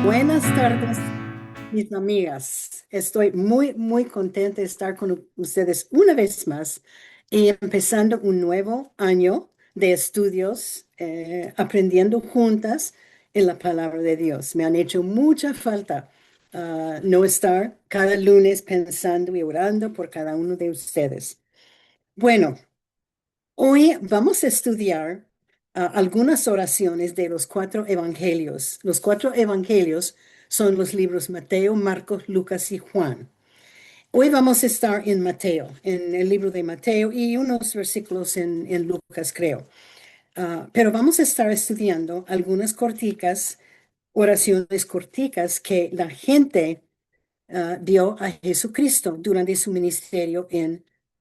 Buenas tardes, mis amigas. Estoy muy contenta de estar con ustedes una vez más y empezando un nuevo año de estudios, aprendiendo juntas en la palabra de Dios. Me han hecho mucha falta no estar cada lunes pensando y orando por cada uno de ustedes. Bueno, hoy vamos a estudiar algunas oraciones de los cuatro evangelios. Los cuatro evangelios son los libros Mateo, Marcos, Lucas y Juan. Hoy vamos a estar en Mateo, en el libro de Mateo y unos versículos en Lucas, creo. Pero vamos a estar estudiando algunas corticas, oraciones corticas que la gente dio a Jesucristo durante su ministerio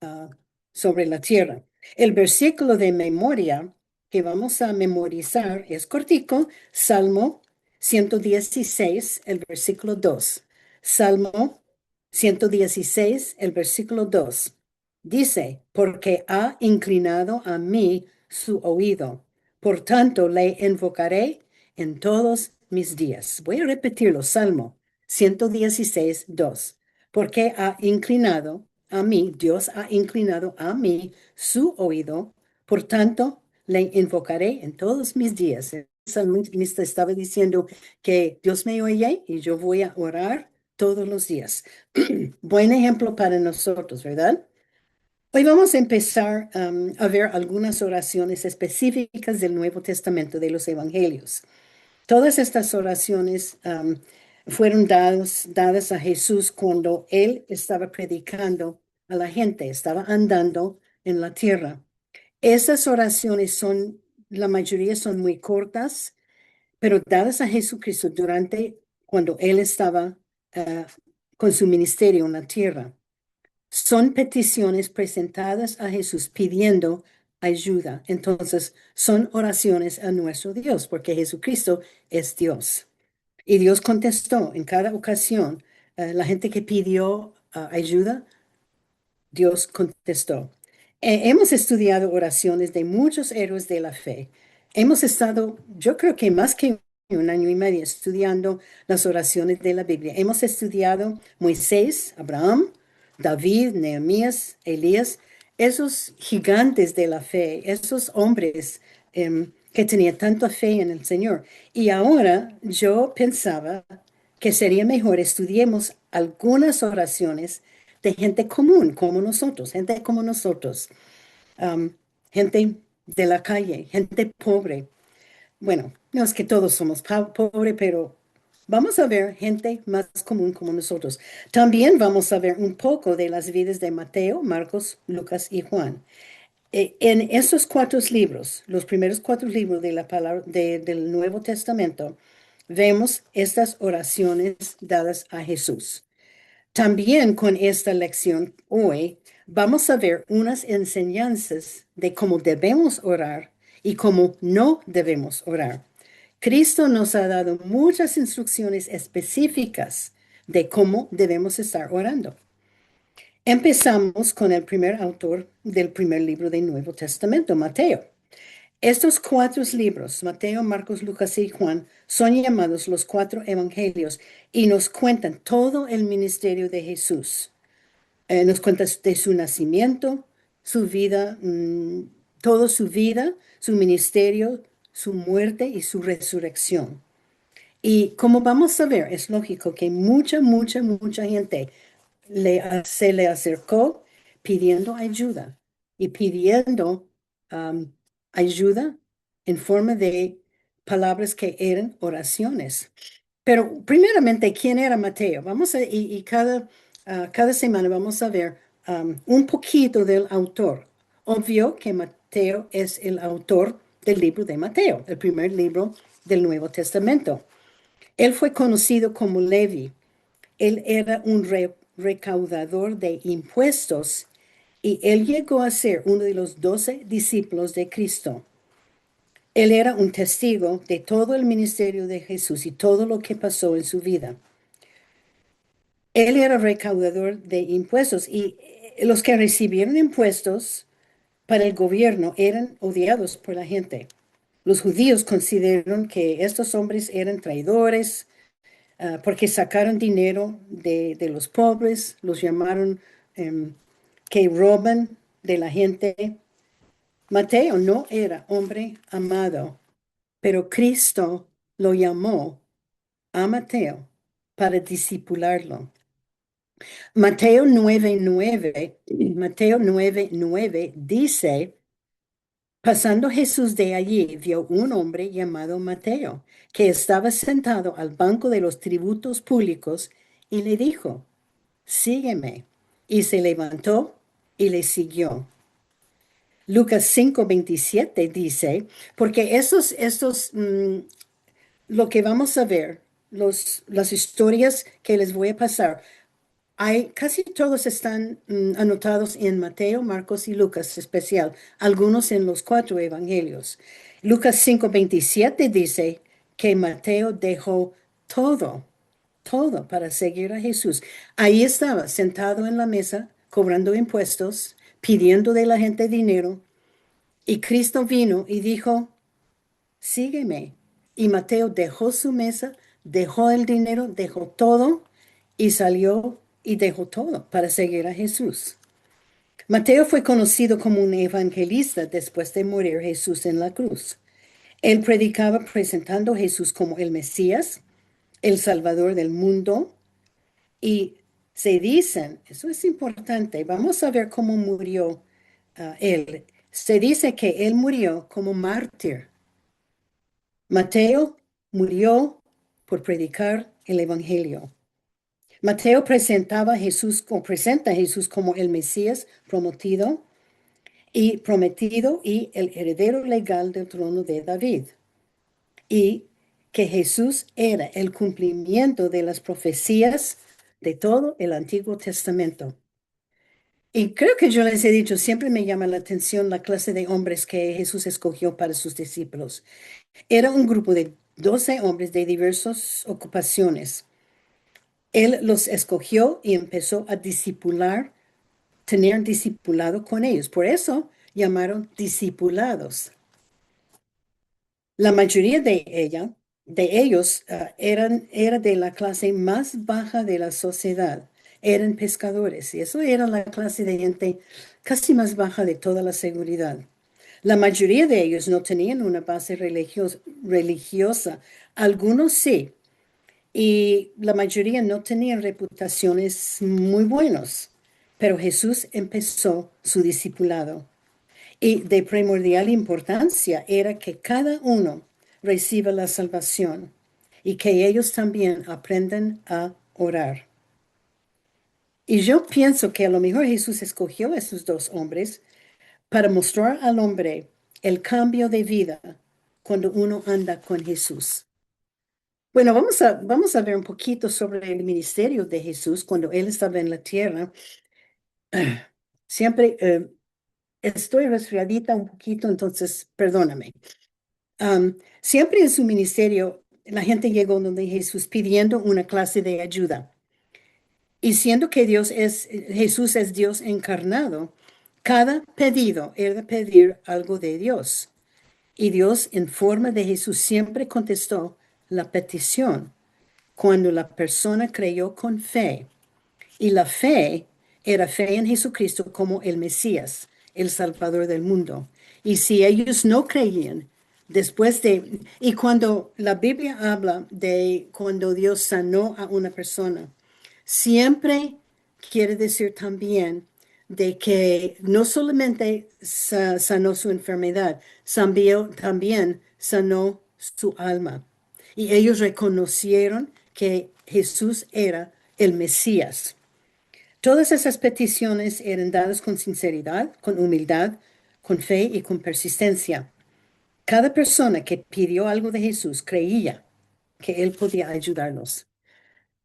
ah, sobre la tierra. El versículo de memoria que vamos a memorizar es cortico, Salmo 116, el versículo 2. Salmo 116, el versículo 2. Dice, porque ha inclinado a mí su oído, por tanto le invocaré en todos mis días. Voy a repetirlo, Salmo 116, 2. Porque ha inclinado a mí, Dios ha inclinado a mí su oído, por tanto le invocaré en todos mis días. El salmista estaba diciendo que Dios me oye y yo voy a orar todos los días. Buen ejemplo para nosotros, ¿verdad? Hoy vamos a empezar a ver algunas oraciones específicas del Nuevo Testamento de los Evangelios. Todas estas oraciones fueron dadas a Jesús cuando él estaba predicando a la gente, estaba andando en la tierra. Esas oraciones son, la mayoría son muy cortas, pero dadas a Jesucristo durante cuando él estaba ah, con su ministerio en la tierra. Son peticiones presentadas a Jesús pidiendo ayuda. Entonces, son oraciones a nuestro Dios, porque Jesucristo es Dios. Y Dios contestó en cada ocasión. La gente que pidió ayuda, Dios contestó. Hemos estudiado oraciones de muchos héroes de la fe. Hemos estado, yo creo que más que un año y medio estudiando las oraciones de la Biblia. Hemos estudiado Moisés, Abraham, David, Nehemías, Elías, esos gigantes de la fe, esos hombres que tenían tanta fe en el Señor. Y ahora yo pensaba que sería mejor estudiemos algunas oraciones de gente común como nosotros, gente como nosotros, um, gente de la calle, gente pobre. Bueno, no es que todos somos pobres, pero vamos a ver gente más común como nosotros. También vamos a ver un poco de las vidas de Mateo, Marcos, Lucas y Juan. En esos cuatro libros, los primeros cuatro libros de la palabra, del Nuevo Testamento, vemos estas oraciones dadas a Jesús. También con esta lección hoy vamos a ver unas enseñanzas de cómo debemos orar y cómo no debemos orar. Cristo nos ha dado muchas instrucciones específicas de cómo debemos estar orando. Empezamos con el primer autor del primer libro del Nuevo Testamento, Mateo. Estos cuatro libros, Mateo, Marcos, Lucas y Juan, son llamados los cuatro evangelios y nos cuentan todo el ministerio de Jesús. Nos cuenta de su nacimiento, su vida, toda su vida, su ministerio, su muerte y su resurrección. Y como vamos a ver, es lógico que mucha gente se le acercó pidiendo ayuda y pidiendo um, ayuda en forma de palabras que eran oraciones. Pero primeramente, ¿quién era Mateo? Y cada semana vamos a ver un poquito del autor. Obvio que Mateo es el autor del libro de Mateo, el primer libro del Nuevo Testamento. Él fue conocido como Levi. Él era un recaudador de impuestos y él llegó a ser uno de los 12 discípulos de Cristo. Él era un testigo de todo el ministerio de Jesús y todo lo que pasó en su vida. Él era recaudador de impuestos y los que recibieron impuestos para el gobierno eran odiados por la gente. Los judíos consideraron que estos hombres eran traidores, porque sacaron dinero de los pobres, los llamaron em, que roban de la gente. Mateo no era hombre amado, pero Cristo lo llamó a Mateo para discipularlo. Mateo 9:9 dice, pasando Jesús de allí, vio un hombre llamado Mateo, que estaba sentado al banco de los tributos públicos, y le dijo, sígueme. Y se levantó y le siguió. Lucas 5:27 dice, porque lo que vamos a ver, las historias que les voy a pasar, casi todos están anotados en Mateo, Marcos y Lucas especial, algunos en los cuatro evangelios. Lucas 5:27 dice que Mateo dejó todo, todo para seguir a Jesús. Ahí estaba, sentado en la mesa, cobrando impuestos, pidiendo de la gente dinero, y Cristo vino y dijo, sígueme. Y Mateo dejó su mesa, dejó el dinero, dejó todo y salió y dejó todo para seguir a Jesús. Mateo fue conocido como un evangelista después de morir Jesús en la cruz. Él predicaba presentando a Jesús como el Mesías, el Salvador del mundo, y se dicen, eso es importante, vamos a ver cómo murió él. Se dice que él murió como mártir. Mateo murió por predicar el Evangelio. Mateo presentaba a Jesús o presenta a Jesús como el Mesías prometido y el heredero legal del trono de David. Y que Jesús era el cumplimiento de las profecías de todo el Antiguo Testamento. Y creo que yo les he dicho, siempre me llama la atención la clase de hombres que Jesús escogió para sus discípulos. Era un grupo de 12 hombres de diversas ocupaciones. Él los escogió y empezó a discipular, tener discipulado con ellos. Por eso llamaron discipulados. La mayoría de ellos era de la clase más baja de la sociedad. Eran pescadores y eso era la clase de gente casi más baja de toda la seguridad. La mayoría de ellos no tenían una base religiosa. Algunos sí, y la mayoría no tenían reputaciones muy buenas. Pero Jesús empezó su discipulado. Y de primordial importancia era que cada uno reciba la salvación y que ellos también aprendan a orar. Y yo pienso que a lo mejor Jesús escogió a esos dos hombres para mostrar al hombre el cambio de vida cuando uno anda con Jesús. Bueno, vamos a ver un poquito sobre el ministerio de Jesús cuando él estaba en la tierra. Siempre estoy resfriadita un poquito, entonces perdóname. Siempre en su ministerio, la gente llegó donde Jesús pidiendo una clase de ayuda. Y siendo que Jesús es Dios encarnado, cada pedido era pedir algo de Dios. Y Dios en forma de Jesús siempre contestó la petición cuando la persona creyó con fe. Y la fe era fe en Jesucristo como el Mesías, el Salvador del mundo. Y si ellos no creían, y cuando la Biblia habla de cuando Dios sanó a una persona, siempre quiere decir también de que no solamente sanó su enfermedad, también sanó su alma. Y ellos reconocieron que Jesús era el Mesías. Todas esas peticiones eran dadas con sinceridad, con humildad, con fe y con persistencia. Cada persona que pidió algo de Jesús creía que Él podía ayudarlos.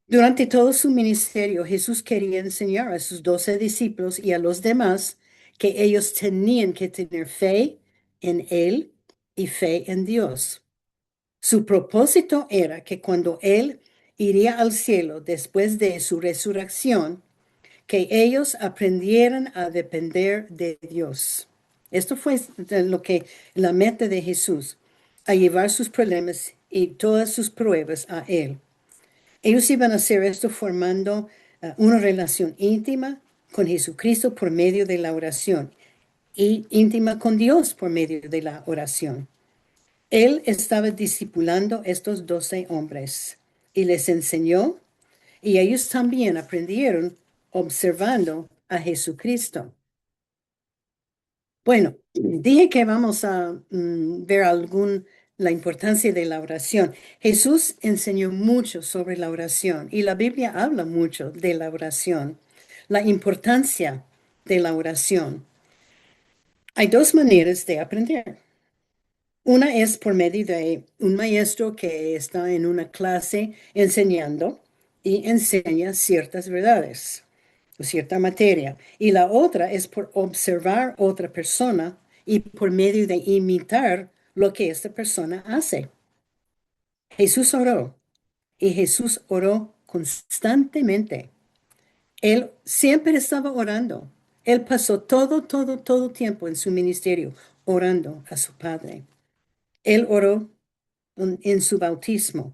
Durante todo su ministerio, Jesús quería enseñar a sus 12 discípulos y a los demás que ellos tenían que tener fe en Él y fe en Dios. Su propósito era que cuando Él iría al cielo después de su resurrección, que ellos aprendieran a depender de Dios. Esto fue la meta de Jesús, a llevar sus problemas y todas sus pruebas a Él. Ellos iban a hacer esto formando una relación íntima con Jesucristo por medio de la oración y íntima con Dios por medio de la oración. Él estaba discipulando estos 12 hombres y les enseñó, y ellos también aprendieron observando a Jesucristo. Bueno, dije que vamos a ver la importancia de la oración. Jesús enseñó mucho sobre la oración y la Biblia habla mucho de la oración, la importancia de la oración. Hay dos maneras de aprender. Una es por medio de un maestro que está en una clase enseñando y enseña ciertas verdades o cierta materia. Y la otra es por observar otra persona y por medio de imitar lo que esta persona hace. Jesús oró y Jesús oró constantemente. Él siempre estaba orando. Él pasó todo tiempo en su ministerio orando a su Padre. Él oró en su bautismo.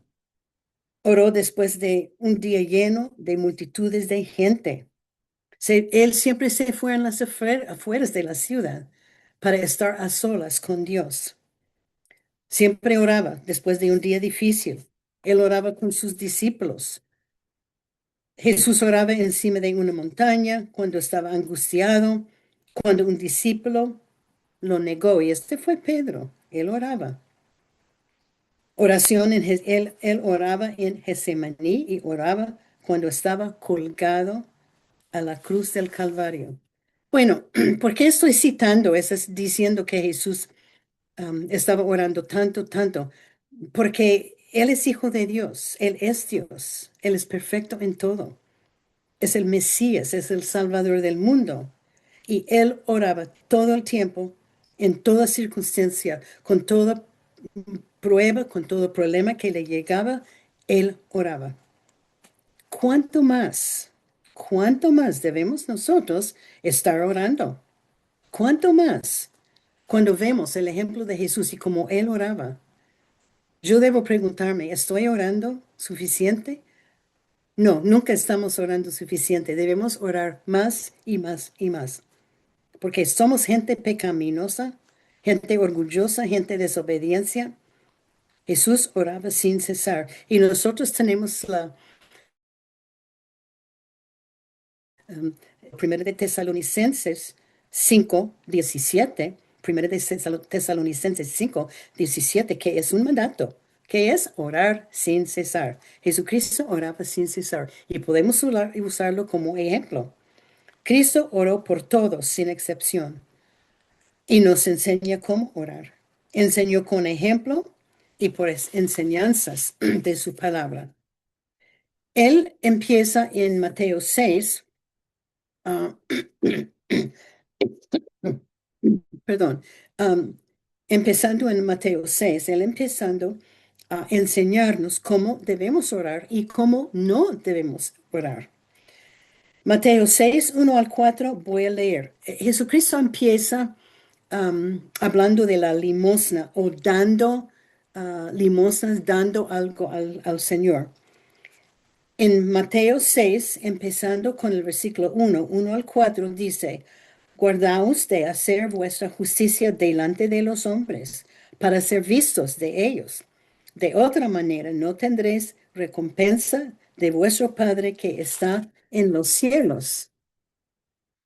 Oró después de un día lleno de multitudes de gente. Él siempre se fue en las afueras de la ciudad para estar a solas con Dios. Siempre oraba después de un día difícil. Él oraba con sus discípulos. Jesús oraba encima de una montaña cuando estaba angustiado, cuando un discípulo lo negó, y este fue Pedro. Él oraba. Él oraba en Getsemaní y oraba cuando estaba colgado a la cruz del Calvario. Bueno, ¿por qué estoy citando eso, diciendo que Jesús estaba orando tanto? Porque Él es hijo de Dios, Él es Dios, Él es perfecto en todo. Es el Mesías, es el Salvador del mundo. Y Él oraba todo el tiempo, en toda circunstancia, con toda prueba, con todo problema que le llegaba, Él oraba. ¿Cuánto más? ¿Cuánto más debemos nosotros estar orando? ¿Cuánto más? Cuando vemos el ejemplo de Jesús y cómo Él oraba, yo debo preguntarme, ¿estoy orando suficiente? No, nunca estamos orando suficiente. Debemos orar más y más y más. Porque somos gente pecaminosa, gente orgullosa, gente desobediencia. Jesús oraba sin cesar. Y nosotros tenemos la Primera de Tesalonicenses 5:17, Primera de Tesalonicenses 5:17, que es un mandato, que es orar sin cesar. Jesucristo oraba sin cesar y podemos usarlo como ejemplo. Cristo oró por todos sin excepción y nos enseña cómo orar. Enseñó con ejemplo y por enseñanzas de su palabra. Él empieza en Mateo 6. ah, Perdón, am, empezando en Mateo 6, él empezando a enseñarnos cómo debemos orar y cómo no debemos orar. Mateo 6, 1 al 4, voy a leer. Jesucristo empieza hablando de la limosna o dando limosnas, dando algo al Señor. En Mateo 6, empezando con el versículo 1 al 4, dice, guardaos de hacer vuestra justicia delante de los hombres, para ser vistos de ellos. De otra manera no tendréis recompensa de vuestro Padre que está en los cielos.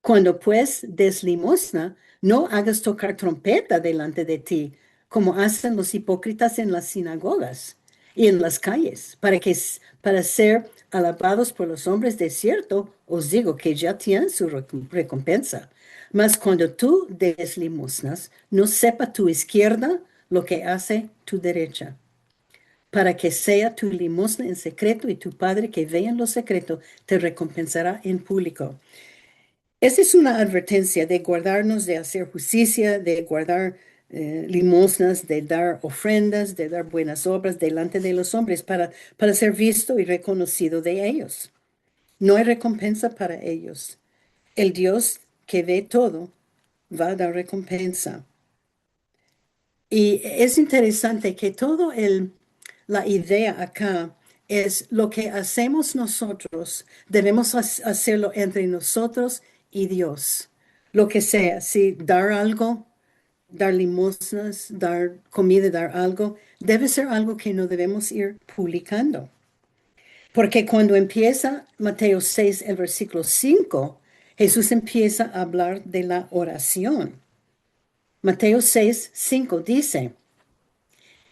Cuando pues des limosna, no hagas tocar trompeta delante de ti, como hacen los hipócritas en las sinagogas y en las calles, para ser alabados por los hombres. De cierto, os digo que ya tienen su recompensa. Mas cuando tú des limosnas, no sepa tu izquierda lo que hace tu derecha, para que sea tu limosna en secreto, y tu Padre que ve en lo secreto te recompensará en público. Esta es una advertencia de guardarnos de hacer justicia, de guardar limosnas, de dar ofrendas, de dar buenas obras delante de los hombres para ser visto y reconocido de ellos. No hay recompensa para ellos. El Dios que ve todo va a dar recompensa. Y es interesante que la idea acá es lo que hacemos nosotros, debemos hacerlo entre nosotros y Dios. Lo que sea, si dar algo, dar limosnas, dar comida, dar algo, debe ser algo que no debemos ir publicando. Porque cuando empieza Mateo 6, el versículo 5, Jesús empieza a hablar de la oración. Mateo 6, 5 dice,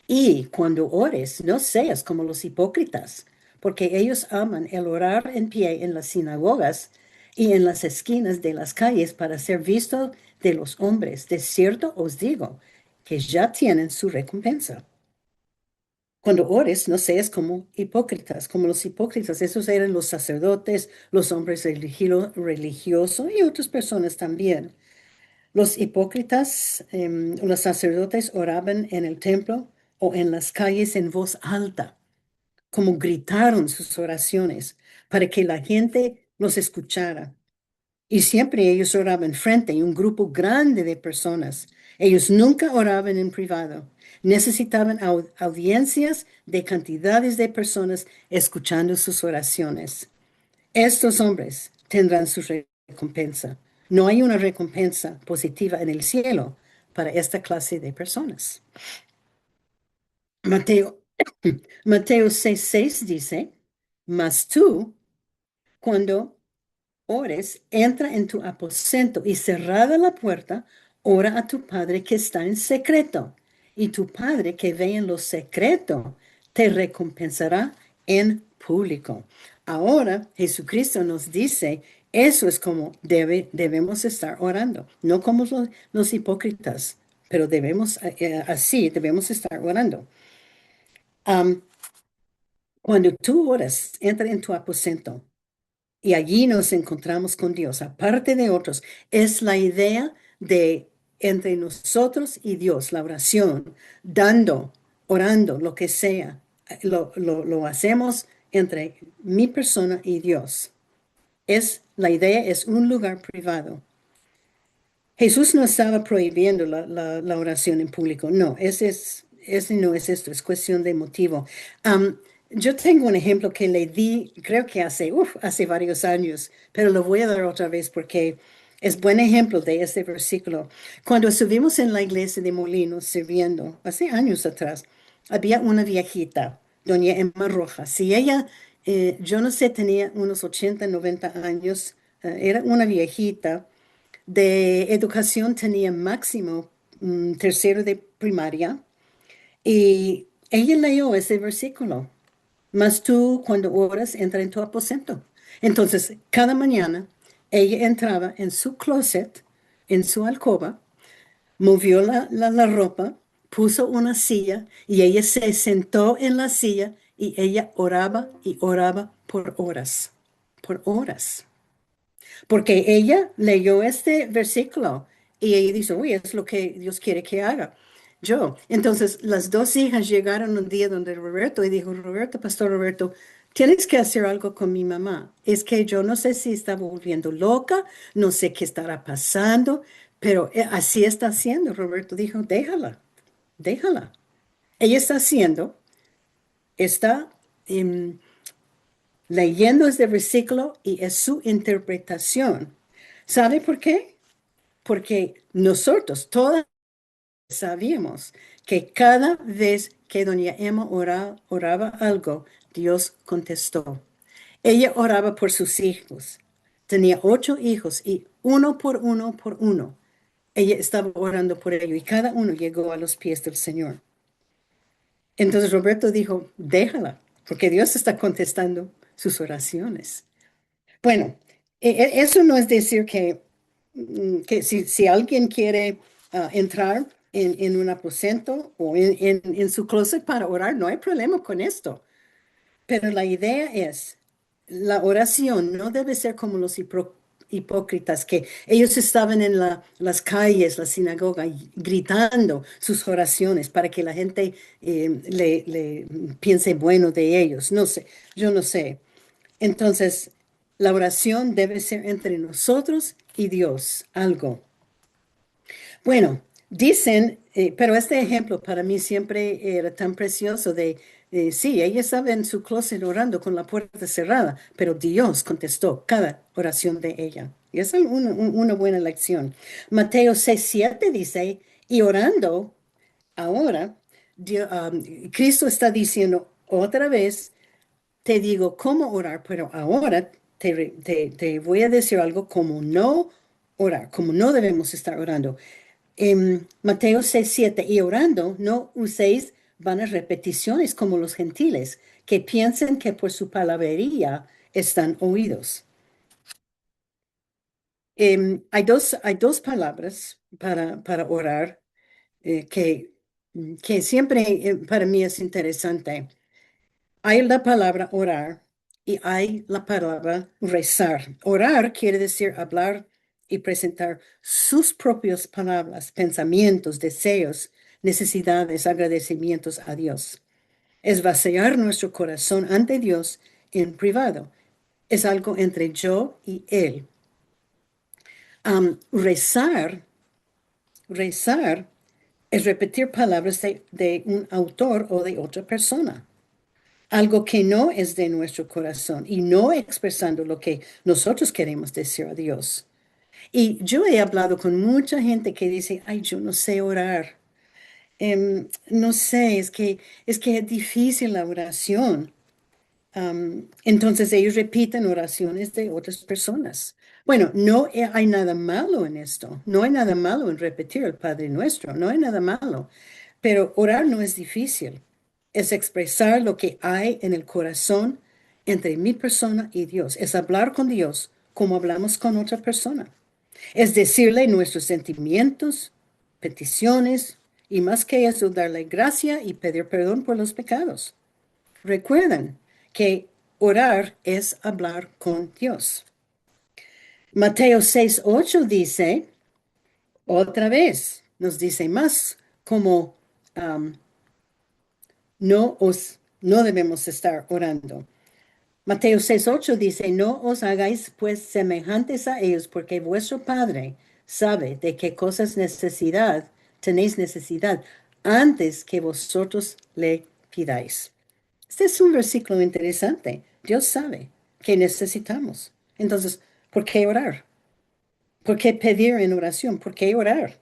y cuando ores, no seas como los hipócritas, porque ellos aman el orar en pie en las sinagogas y en las esquinas de las calles para ser visto de los hombres. De cierto os digo que ya tienen su recompensa. Cuando ores, no seas como hipócritas, como los hipócritas. Esos eran los sacerdotes, los hombres religiosos y otras personas también. Los hipócritas, los sacerdotes oraban en el templo o en las calles en voz alta, como gritaron sus oraciones para que la gente los escuchara. Y siempre ellos oraban frente a un grupo grande de personas. Ellos nunca oraban en privado. Necesitaban audiencias de cantidades de personas escuchando sus oraciones. Estos hombres tendrán su recompensa. No hay una recompensa positiva en el cielo para esta clase de personas. Mateo, Mateo 6:6 dice, mas tú, cuando ores, entra en tu aposento y cerrada la puerta, ora a tu Padre que está en secreto. Y tu Padre que ve en lo secreto te recompensará en público. Ahora Jesucristo nos dice, eso es como debemos estar orando, no como los hipócritas, pero así debemos estar orando. Am, Cuando tú oras, entra en tu aposento. Y allí nos encontramos con Dios, aparte de otros. Es la idea de entre nosotros y Dios, la oración, dando, orando, lo que sea. Lo hacemos entre mi persona y Dios. La idea es un lugar privado. Jesús no estaba prohibiendo la oración en público. No, ese no es esto, es cuestión de motivo. Yo tengo un ejemplo que le di, creo que hace varios años, pero lo voy a dar otra vez porque es buen ejemplo de este versículo. Cuando estuvimos en la iglesia de Molinos sirviendo, hace años atrás, había una viejita, doña Emma Rojas. Si ella, yo no sé, tenía unos 80, 90 años, era una viejita de educación tenía máximo tercero de primaria y ella leyó ese versículo. Mas tú cuando oras entra en tu aposento. Entonces, cada mañana ella entraba en su closet, en su alcoba, movió la ropa, puso una silla y ella se sentó en la silla y ella oraba y oraba por horas, por horas. Porque ella leyó este versículo y ella dice, uy, es lo que Dios quiere que haga. Yo. Entonces, las dos hijas llegaron un día donde Roberto y dijo, Roberto, Pastor Roberto, tienes que hacer algo con mi mamá. Es que yo no sé si está volviendo loca, no sé qué estará pasando, pero así está haciendo. Roberto dijo, déjala, déjala. Ella está haciendo, está leyendo este versículo y es su interpretación. ¿Sabe por qué? Porque nosotros todas sabíamos que cada vez que doña Emma oraba algo, Dios contestó. Ella oraba por sus hijos. Tenía 8 hijos y uno por uno. Ella estaba orando por ellos y cada uno llegó a los pies del Señor. Entonces Roberto dijo, déjala, porque Dios está contestando sus oraciones. Bueno, eso no es decir que si alguien quiere entrar en un aposento o en su closet para orar, no hay problema con esto. Pero la idea es, la oración no debe ser como los hipócritas, que ellos estaban en las calles, la sinagoga, gritando sus oraciones para que la gente le piense bueno de ellos. No sé, yo no sé. Entonces, la oración debe ser entre nosotros y Dios, algo. Bueno, dicen, pero este ejemplo para mí siempre era tan precioso Sí, ella estaba en su closet orando con la puerta cerrada, pero Dios contestó cada oración de ella. Y esa es una buena lección. Mateo 6:7 dice, y orando ahora, Cristo está diciendo otra vez, te digo cómo orar, pero ahora te voy a decir algo como no orar, como no debemos estar orando. En Mateo 6:7, y orando, no uséis vanas repeticiones como los gentiles, que piensen que por su palabrería están oídos. Hay dos palabras para orar que siempre para mí es interesante. Hay la palabra orar y hay la palabra rezar. Orar quiere decir hablar y presentar sus propias palabras, pensamientos, deseos, necesidades, agradecimientos a Dios. Es vaciar nuestro corazón ante Dios en privado. Es algo entre yo y Él. Rezar es repetir palabras de un autor o de otra persona. Algo que no es de nuestro corazón y no expresando lo que nosotros queremos decir a Dios. Y yo he hablado con mucha gente que dice, ay, yo no sé orar. No sé, es que es difícil la oración. Entonces ellos repiten oraciones de otras personas. Bueno, no hay nada malo en esto. No hay nada malo en repetir el Padre Nuestro. No hay nada malo. Pero orar no es difícil. Es expresar lo que hay en el corazón entre mi persona y Dios. Es hablar con Dios como hablamos con otra persona. Es decirle nuestros sentimientos, peticiones y más que eso, darle gracia y pedir perdón por los pecados. Recuerden que orar es hablar con Dios. Mateo 6:8 dice, otra vez, nos dice más como no debemos estar orando. Mateo 6:8 dice, no os hagáis pues semejantes a ellos, porque vuestro Padre sabe de qué cosas tenéis necesidad antes que vosotros le pidáis. Este es un versículo interesante. Dios sabe que necesitamos. Entonces, ¿por qué orar? ¿Por qué pedir en oración? ¿Por qué orar?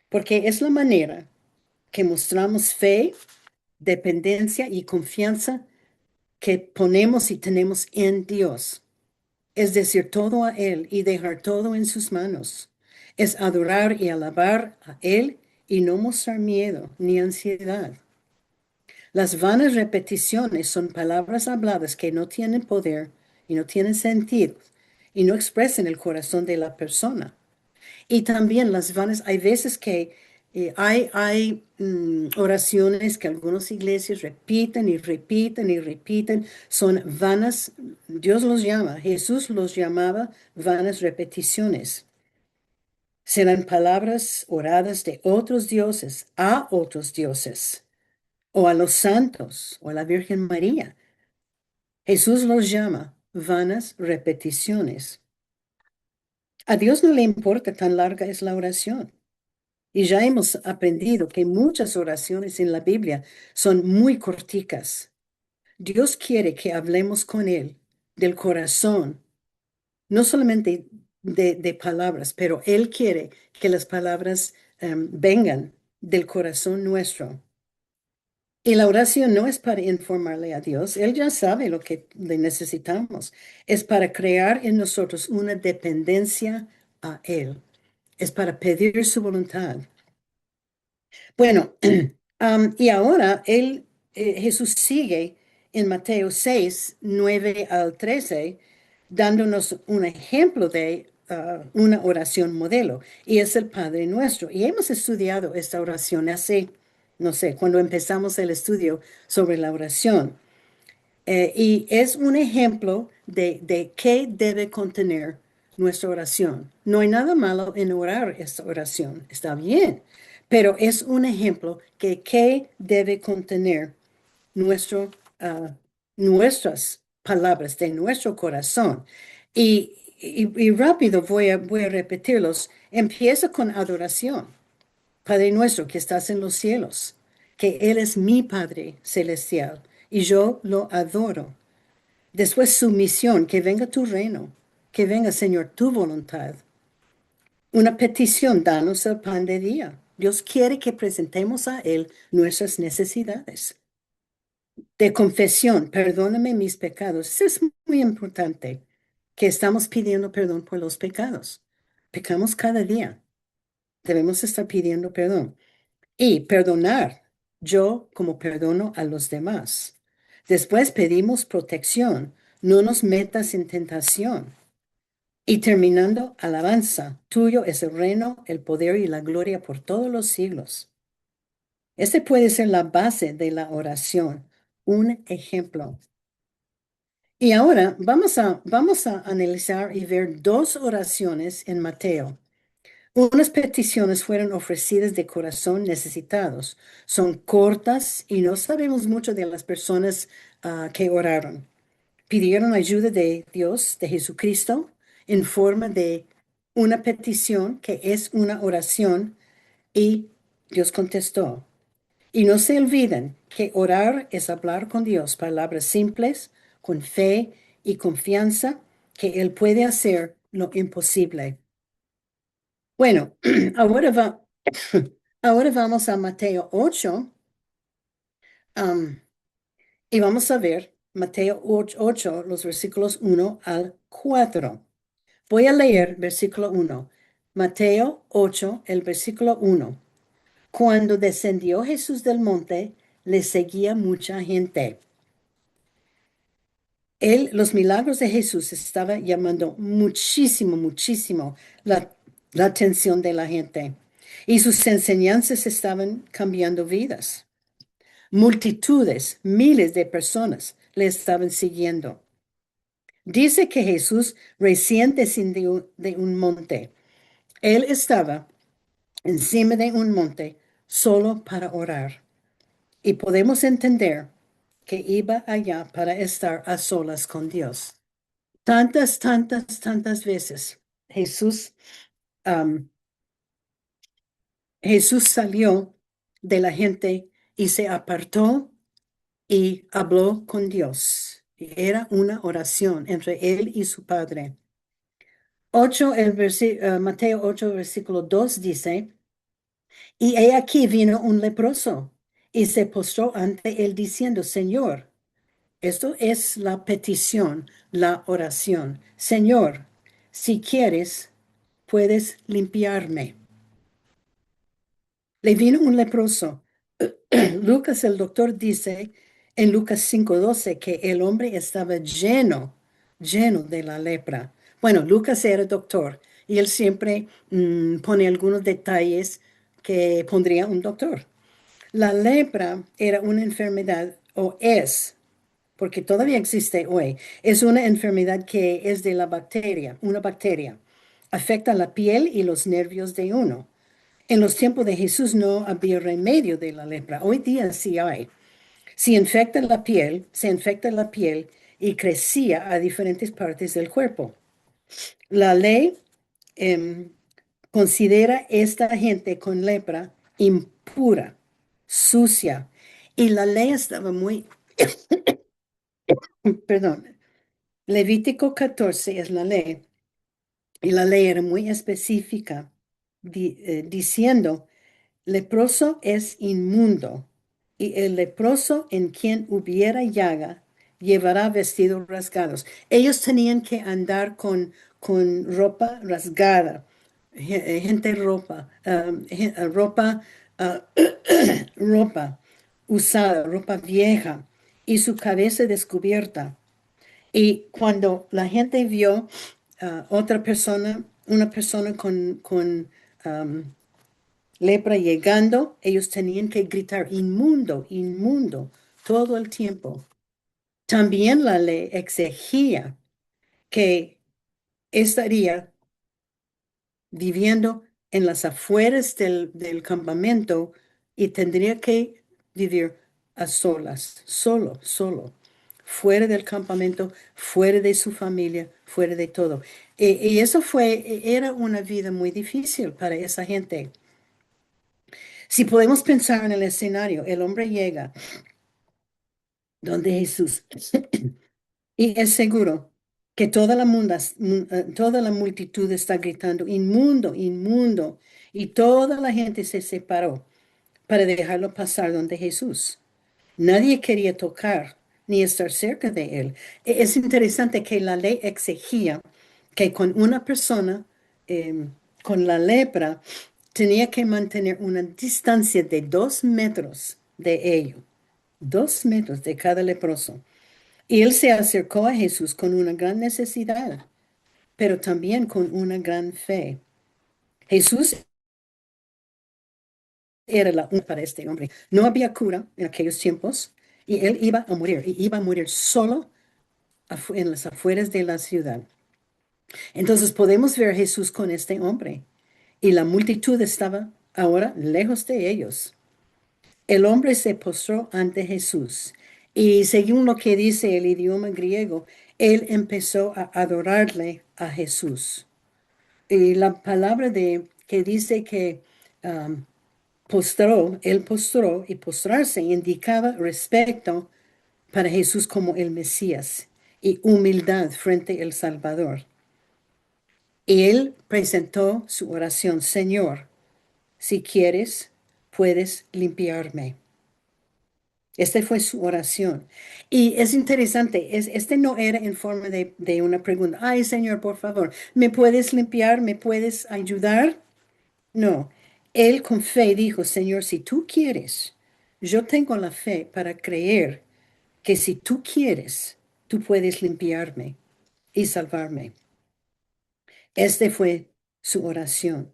Porque es la manera que mostramos fe, dependencia y confianza que ponemos y tenemos en Dios. Es decir, todo a Él y dejar todo en sus manos. Es adorar y alabar a Él y no mostrar miedo ni ansiedad. Las vanas repeticiones son palabras habladas que no tienen poder y no tienen sentido y no expresan el corazón de la persona. Y también las vanas, hay veces que hay oraciones que algunas iglesias repiten y repiten y repiten, son vanas, Dios los llama, Jesús los llamaba vanas repeticiones. Serán palabras oradas de otros dioses a otros dioses, o a los santos, o a la Virgen María. Jesús los llama vanas repeticiones. A Dios no le importa tan larga es la oración. Y ya hemos aprendido que muchas oraciones en la Biblia son muy corticas. Dios quiere que hablemos con Él del corazón, no solamente de palabras, pero Él quiere que las palabras vengan del corazón nuestro. Y la oración no es para informarle a Dios, Él ya sabe lo que le necesitamos. Es para crear en nosotros una dependencia a Él. Es para pedir su voluntad. Bueno, y ahora Jesús sigue en Mateo 6:9 al 13, dándonos un ejemplo de una oración modelo, y es el Padre Nuestro. Y hemos estudiado esta oración hace, no sé, cuando empezamos el estudio sobre la oración. Y es un ejemplo de qué debe contener nuestra oración. No hay nada malo en orar esta oración, está bien, pero es un ejemplo que qué debe contener nuestro, ah, nuestras palabras de nuestro corazón. Y rápido voy a repetirlos. Empieza con adoración. Padre nuestro que estás en los cielos. que Él es mi Padre celestial y yo lo adoro. Después su misión, que venga tu reino, que venga, Señor, tu voluntad. Una petición, danos el pan de día. Dios quiere que presentemos a Él nuestras necesidades. De confesión, perdóname mis pecados. Eso es muy importante, que estamos pidiendo perdón por los pecados. Pecamos cada día. Debemos estar pidiendo perdón. Y perdonar, yo como perdono a los demás. Después pedimos protección. No nos metas en tentación. Y terminando, alabanza. Tuyo es el reino, el poder y la gloria por todos los siglos. Este puede ser la base de la oración, un ejemplo. Y ahora vamos a analizar y ver dos oraciones en Mateo. Unas peticiones fueron ofrecidas de corazón necesitados. Son cortas y no sabemos mucho de las personas que oraron. Pidieron ayuda de Dios, de Jesucristo, en forma de una petición que es una oración y Dios contestó. Y no se olviden que orar es hablar con Dios, palabras simples, con fe y confianza, que Él puede hacer lo imposible. Bueno, ahora, ahora vamos a Mateo 8, am, y vamos a ver Mateo 8, los versículos 1 al 4. Voy a leer versículo 1. Mateo 8, el versículo 1. Cuando descendió Jesús del monte, le seguía mucha gente. Los milagros de Jesús estaban llamando muchísimo, muchísimo la atención de la gente. Y sus enseñanzas estaban cambiando vidas. Multitudes, miles de personas le estaban siguiendo. Dice que Jesús recién descendió de un monte. Él estaba encima de un monte solo para orar. Y podemos entender que iba allá para estar a solas con Dios. Tantas, tantas, tantas veces Jesús, am, Jesús salió de la gente y se apartó y habló con Dios. Era una oración entre él y su Padre. Mateo 8, versículo 2 dice, y he aquí vino un leproso y se postró ante él diciendo, Señor, esto es la petición, la oración. Señor, si quieres, puedes limpiarme. Le vino un leproso. Lucas, el doctor, dice en Lucas 5:12 que el hombre estaba lleno, lleno de la lepra. Bueno, Lucas era doctor y él siempre pone algunos detalles que pondría un doctor. La lepra era una enfermedad, o es, porque todavía existe hoy, es una enfermedad que es de la bacteria, una bacteria. Afecta la piel y los nervios de uno. En los tiempos de Jesús no había remedio de la lepra. Hoy día sí hay. Si infecta la piel, se infecta la piel y crecía a diferentes partes del cuerpo. La ley em, considera esta gente con lepra impura, sucia. Y la ley estaba muy, perdón, Levítico 14 es la ley. Y la ley era muy específica, diciendo, leproso es inmundo, y el leproso en quien hubiera llaga llevará vestidos rasgados. Ellos tenían que andar con ropa rasgada, gente ropa, ropa, ah, ropa usada, ropa vieja, y su cabeza descubierta. Y cuando la gente vio otra persona, una persona con lepra llegando, ellos tenían que gritar, inmundo, inmundo, todo el tiempo. También la ley exigía que estaría viviendo en las afueras del campamento y tendría que vivir a solas, solo, solo, fuera del campamento, fuera de su familia, fuera de todo. Y eso era una vida muy difícil para esa gente. Si podemos pensar en el escenario, el hombre llega donde Jesús y es seguro que toda la multitud está gritando, inmundo, inmundo, y toda la gente se separó para dejarlo pasar donde Jesús. Nadie quería tocar ni estar cerca de él. Es interesante que la ley exigía que con una persona con la lepra tenía que mantener una distancia de 2 metros de ello, 2 metros de cada leproso. Y él se acercó a Jesús con una gran necesidad, pero también con una gran fe. Jesús era la única para este hombre. No había cura en aquellos tiempos y él iba a morir, y iba a morir solo en las afueras de la ciudad. Entonces podemos ver a Jesús con este hombre y la multitud estaba ahora lejos de ellos. El hombre se postró ante Jesús y según lo que dice el idioma griego, él empezó a adorarle a Jesús. Y la palabra que dice que um, postró, él postró y postrarse indicaba respeto para Jesús como el Mesías y humildad frente al Salvador. Y él presentó su oración: Señor, si quieres, puedes limpiarme. Esta fue su oración. Y es interesante, este no era en forma de una pregunta. Ay, Señor, por favor, ¿me puedes limpiar? ¿Me puedes ayudar? No, él con fe dijo: Señor, si tú quieres, yo tengo la fe para creer que si tú quieres, tú puedes limpiarme y salvarme. Este fue su oración.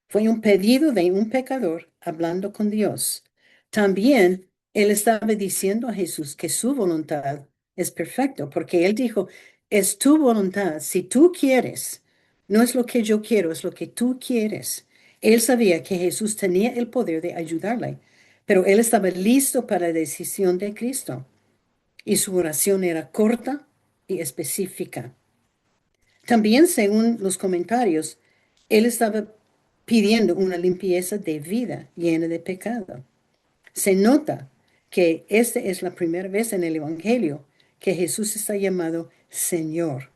Fue un pedido de un pecador hablando con Dios. También él estaba diciendo a Jesús que su voluntad es perfecta, porque él dijo: es tu voluntad, si tú quieres, no es lo que yo quiero, es lo que tú quieres. Él sabía que Jesús tenía el poder de ayudarle, pero él estaba listo para la decisión de Cristo y su oración era corta y específica. También, según los comentarios, él estaba pidiendo una limpieza de vida llena de pecado. Se nota que esta es la primera vez en el Evangelio que Jesús está llamado Señor.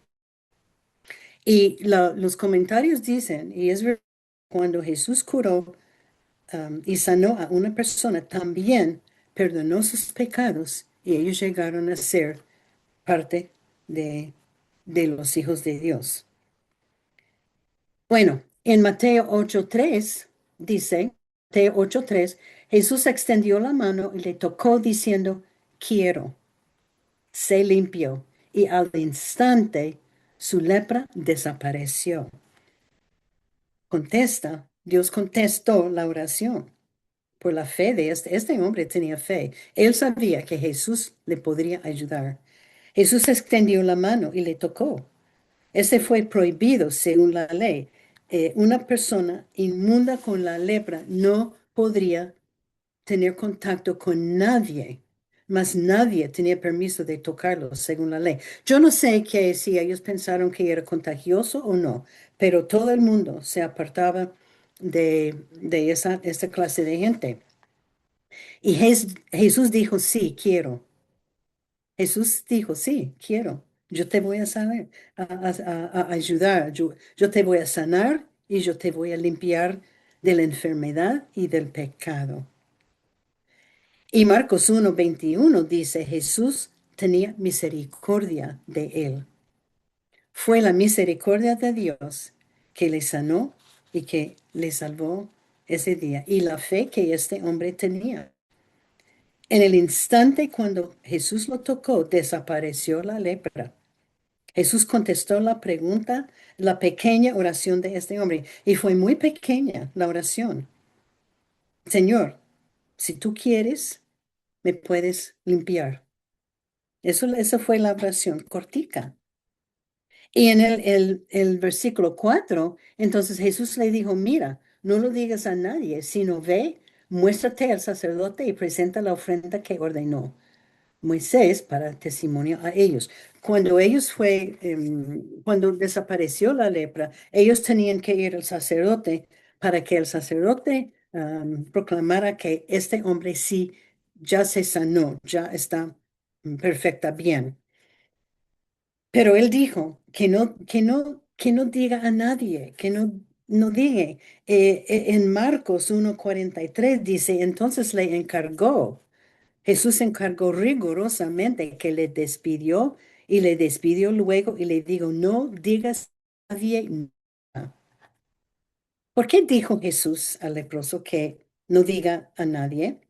Y los comentarios dicen, y es verdad, cuando Jesús curó y sanó a una persona, también perdonó sus pecados y ellos llegaron a ser parte de los hijos de Dios. Bueno, en Mateo 8:3 dice, Mateo 8:3, Jesús extendió la mano y le tocó diciendo: quiero, sé limpio. Y al instante su lepra desapareció. Dios contestó la oración. Por la fe de este hombre tenía fe. Él sabía que Jesús le podría ayudar. Jesús extendió la mano y le tocó. Este fue prohibido según la ley. Una persona inmunda con la lepra no podría tener contacto con nadie, mas nadie tenía permiso de tocarlo según la ley. Yo no sé que si ellos pensaron que era contagioso o no, pero todo el mundo se apartaba de esta clase de gente. Y Jesús dijo: sí, quiero. Jesús dijo: sí, quiero. Yo te voy a sanar, a ayudar. Yo te voy a sanar y yo te voy a limpiar de la enfermedad y del pecado. Y Marcos 1:21 dice: Jesús tenía misericordia de él. Fue la misericordia de Dios que le sanó y que le salvó ese día. Y la fe que este hombre tenía. En el instante cuando Jesús lo tocó, desapareció la lepra. Jesús contestó la pregunta, la pequeña oración de este hombre. Y fue muy pequeña la oración. Señor, si tú quieres, me puedes limpiar. Esa fue la oración cortica. Y en el versículo 4, entonces Jesús le dijo: mira, no lo digas a nadie, sino ve, muéstrate al sacerdote y presenta la ofrenda que ordenó Moisés para testimonio a ellos. Cuando desapareció la lepra, ellos tenían que ir al sacerdote para que el sacerdote proclamara que este hombre sí ya se sanó, ya está perfecta, bien. Pero él dijo que no diga a nadie, no diga. En Marcos 1:43 dice, entonces le encargó, Jesús encargó rigurosamente que le despidió y le despidió luego y le dijo, no digas a nadie nada. ¿Por qué dijo Jesús al leproso que no diga a nadie?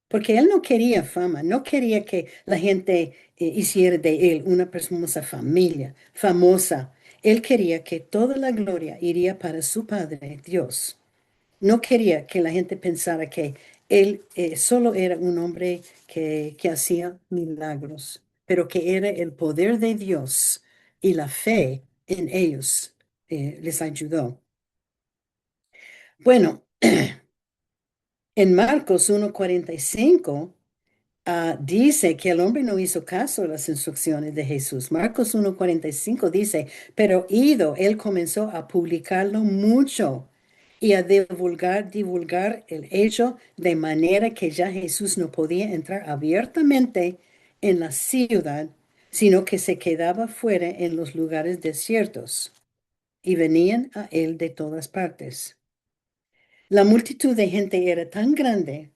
Porque él no quería fama, no quería que la gente hiciera de él una persona familia, famosa. Él quería que toda la gloria iría para su Padre, Dios. No quería que la gente pensara que él solo era un hombre que hacía milagros, pero que era el poder de Dios y la fe en ellos les ayudó. Bueno, en Marcos 1:45. Dice que el hombre no hizo caso a las instrucciones de Jesús. Marcos 1:45 dice, pero ido, él comenzó a publicarlo mucho y a divulgar el hecho de manera que ya Jesús no podía entrar abiertamente en la ciudad, sino que se quedaba fuera en los lugares desiertos y venían a él de todas partes. La multitud de gente era tan grande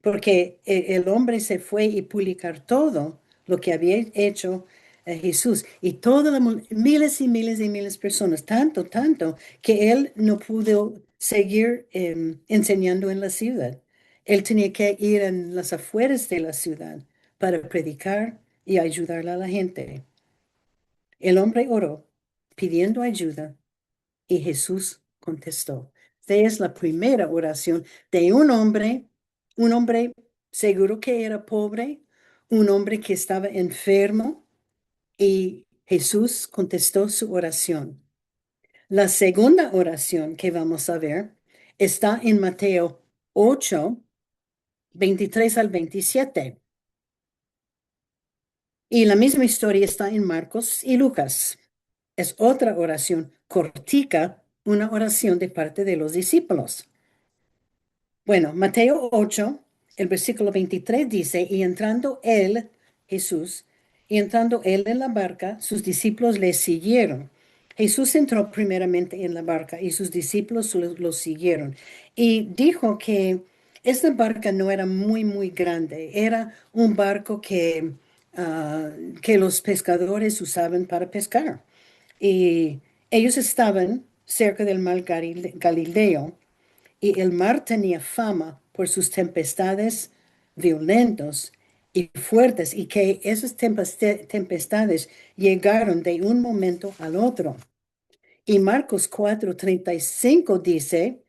porque el hombre se fue y publicar todo lo que había hecho Jesús y todas las miles y miles y miles de personas, tanto que él no pudo seguir enseñando en la ciudad. Él tenía que ir en las afueras de la ciudad para predicar y ayudar a la gente. El hombre oró pidiendo ayuda y Jesús contestó. Esta es la primera oración de un hombre seguro que era pobre, un hombre que estaba enfermo y Jesús contestó su oración. La segunda oración que vamos a ver está en Mateo 8:23 al 27. Y la misma historia está en Marcos y Lucas. Es otra oración cortica, una oración de parte de los discípulos. Bueno, Mateo 8, el versículo 23 dice, y entrando él, Jesús, y entrando él en la barca, sus discípulos le siguieron. Jesús entró primeramente en la barca y sus discípulos lo siguieron. Y dijo que esta barca no era muy grande, era un barco ah, que los pescadores usaban para pescar. Y ellos estaban cerca del mar Galileo y el mar tenía fama por sus tempestades violentos y fuertes y que esas tempestades llegaron de un momento al otro. Y Marcos 4:35 dice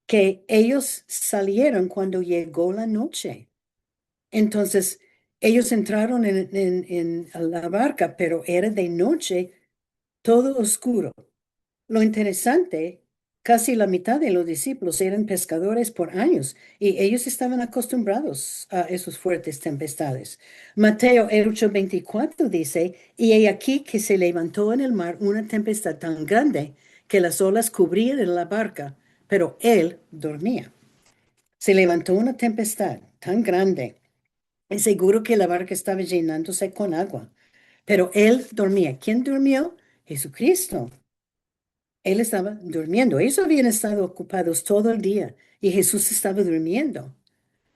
que ellos salieron cuando llegó la noche. Entonces, ellos entraron en la barca, pero era de noche, todo oscuro. Lo interesante, casi la mitad de los discípulos eran pescadores por años y ellos estaban acostumbrados a esos fuertes tempestades. Mateo 8:24 dice, y he aquí que se levantó en el mar una tempestad tan grande que las olas cubrían la barca, pero él dormía. Se levantó una tempestad tan grande y seguro que la barca estaba llenándose con agua, pero él dormía. ¿Quién durmió? Jesucristo. Él estaba durmiendo. Ellos habían estado ocupados todo el día y Jesús estaba durmiendo.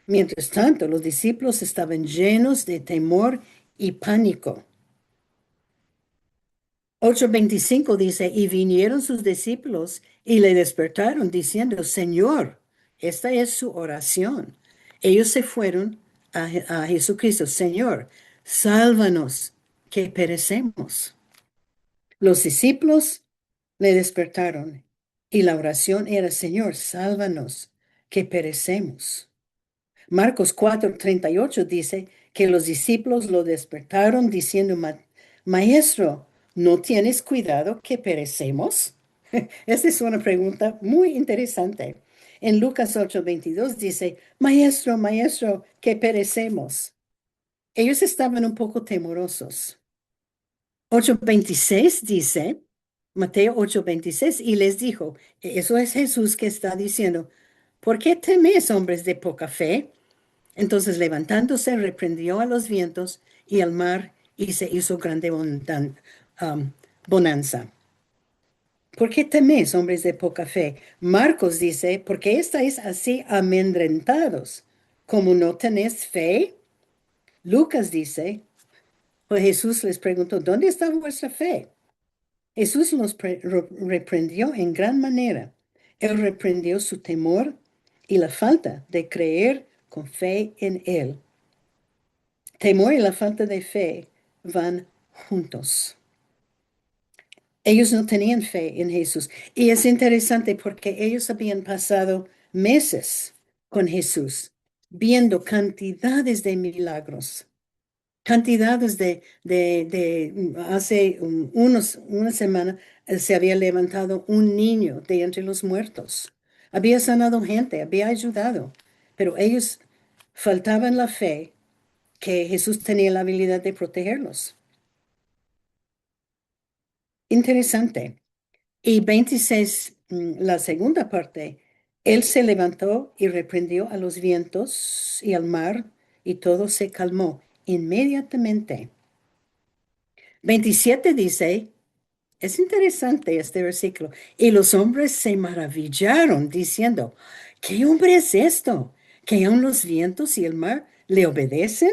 Mientras tanto, los discípulos estaban llenos de temor y pánico. 8:25 dice, y vinieron sus discípulos y le despertaron diciendo, Señor, esta es su oración. Ellos se fueron a Jesucristo, Señor, sálvanos, que perecemos. Los discípulos le despertaron y la oración era, Señor, sálvanos, que perecemos. Marcos 4:38 dice que los discípulos lo despertaron diciendo, Maestro, ¿no tienes cuidado que perecemos? Esta es una pregunta muy interesante. En Lucas 8:22 dice, Maestro, que perecemos. Ellos estaban un poco temorosos. 8:26 dice, Mateo 8:26, y les dijo, eso es Jesús que está diciendo, ¿Por qué teméis, hombres de poca fe? Entonces levantándose, reprendió a los vientos y al mar y se hizo grande um, bonanza. ¿Por qué teméis, hombres de poca fe? Marcos dice, ¿por qué estáis así amedrentados? ¿Como no tenéis fe? Lucas dice, pues Jesús les preguntó, ¿dónde está vuestra fe? Jesús los reprendió en gran manera. Él reprendió su temor y la falta de creer con fe en Él. Temor y la falta de fe van juntos. Ellos no tenían fe en Jesús. Y es interesante porque ellos habían pasado meses con Jesús, viendo cantidades de milagros, cantidades hace una semana se había levantado un niño de entre los muertos. Había sanado gente, había ayudado, pero ellos faltaban la fe que Jesús tenía la habilidad de protegerlos. Interesante. Y 26, la segunda parte, él se levantó y reprendió a los vientos y al mar, y todo se calmó inmediatamente. 27 dice, es interesante este versículo, y los hombres se maravillaron diciendo, ¿qué hombre es esto? ¿Que aun los vientos y el mar le obedecen?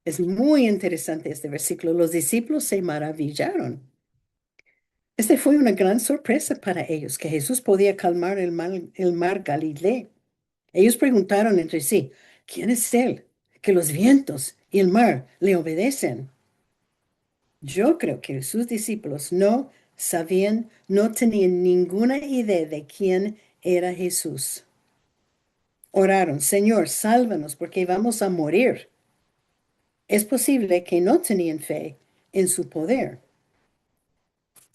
Es muy interesante este versículo. Los discípulos se maravillaron. Este fue una gran sorpresa para ellos, que Jesús podía calmar el mar Galileo. Ellos preguntaron entre sí, ¿quién es él? Que los vientos y el mar le obedecen. Yo creo que sus discípulos no sabían, no tenían ninguna idea de quién era Jesús. Oraron, Señor, sálvanos porque vamos a morir. Es posible que no tenían fe en su poder.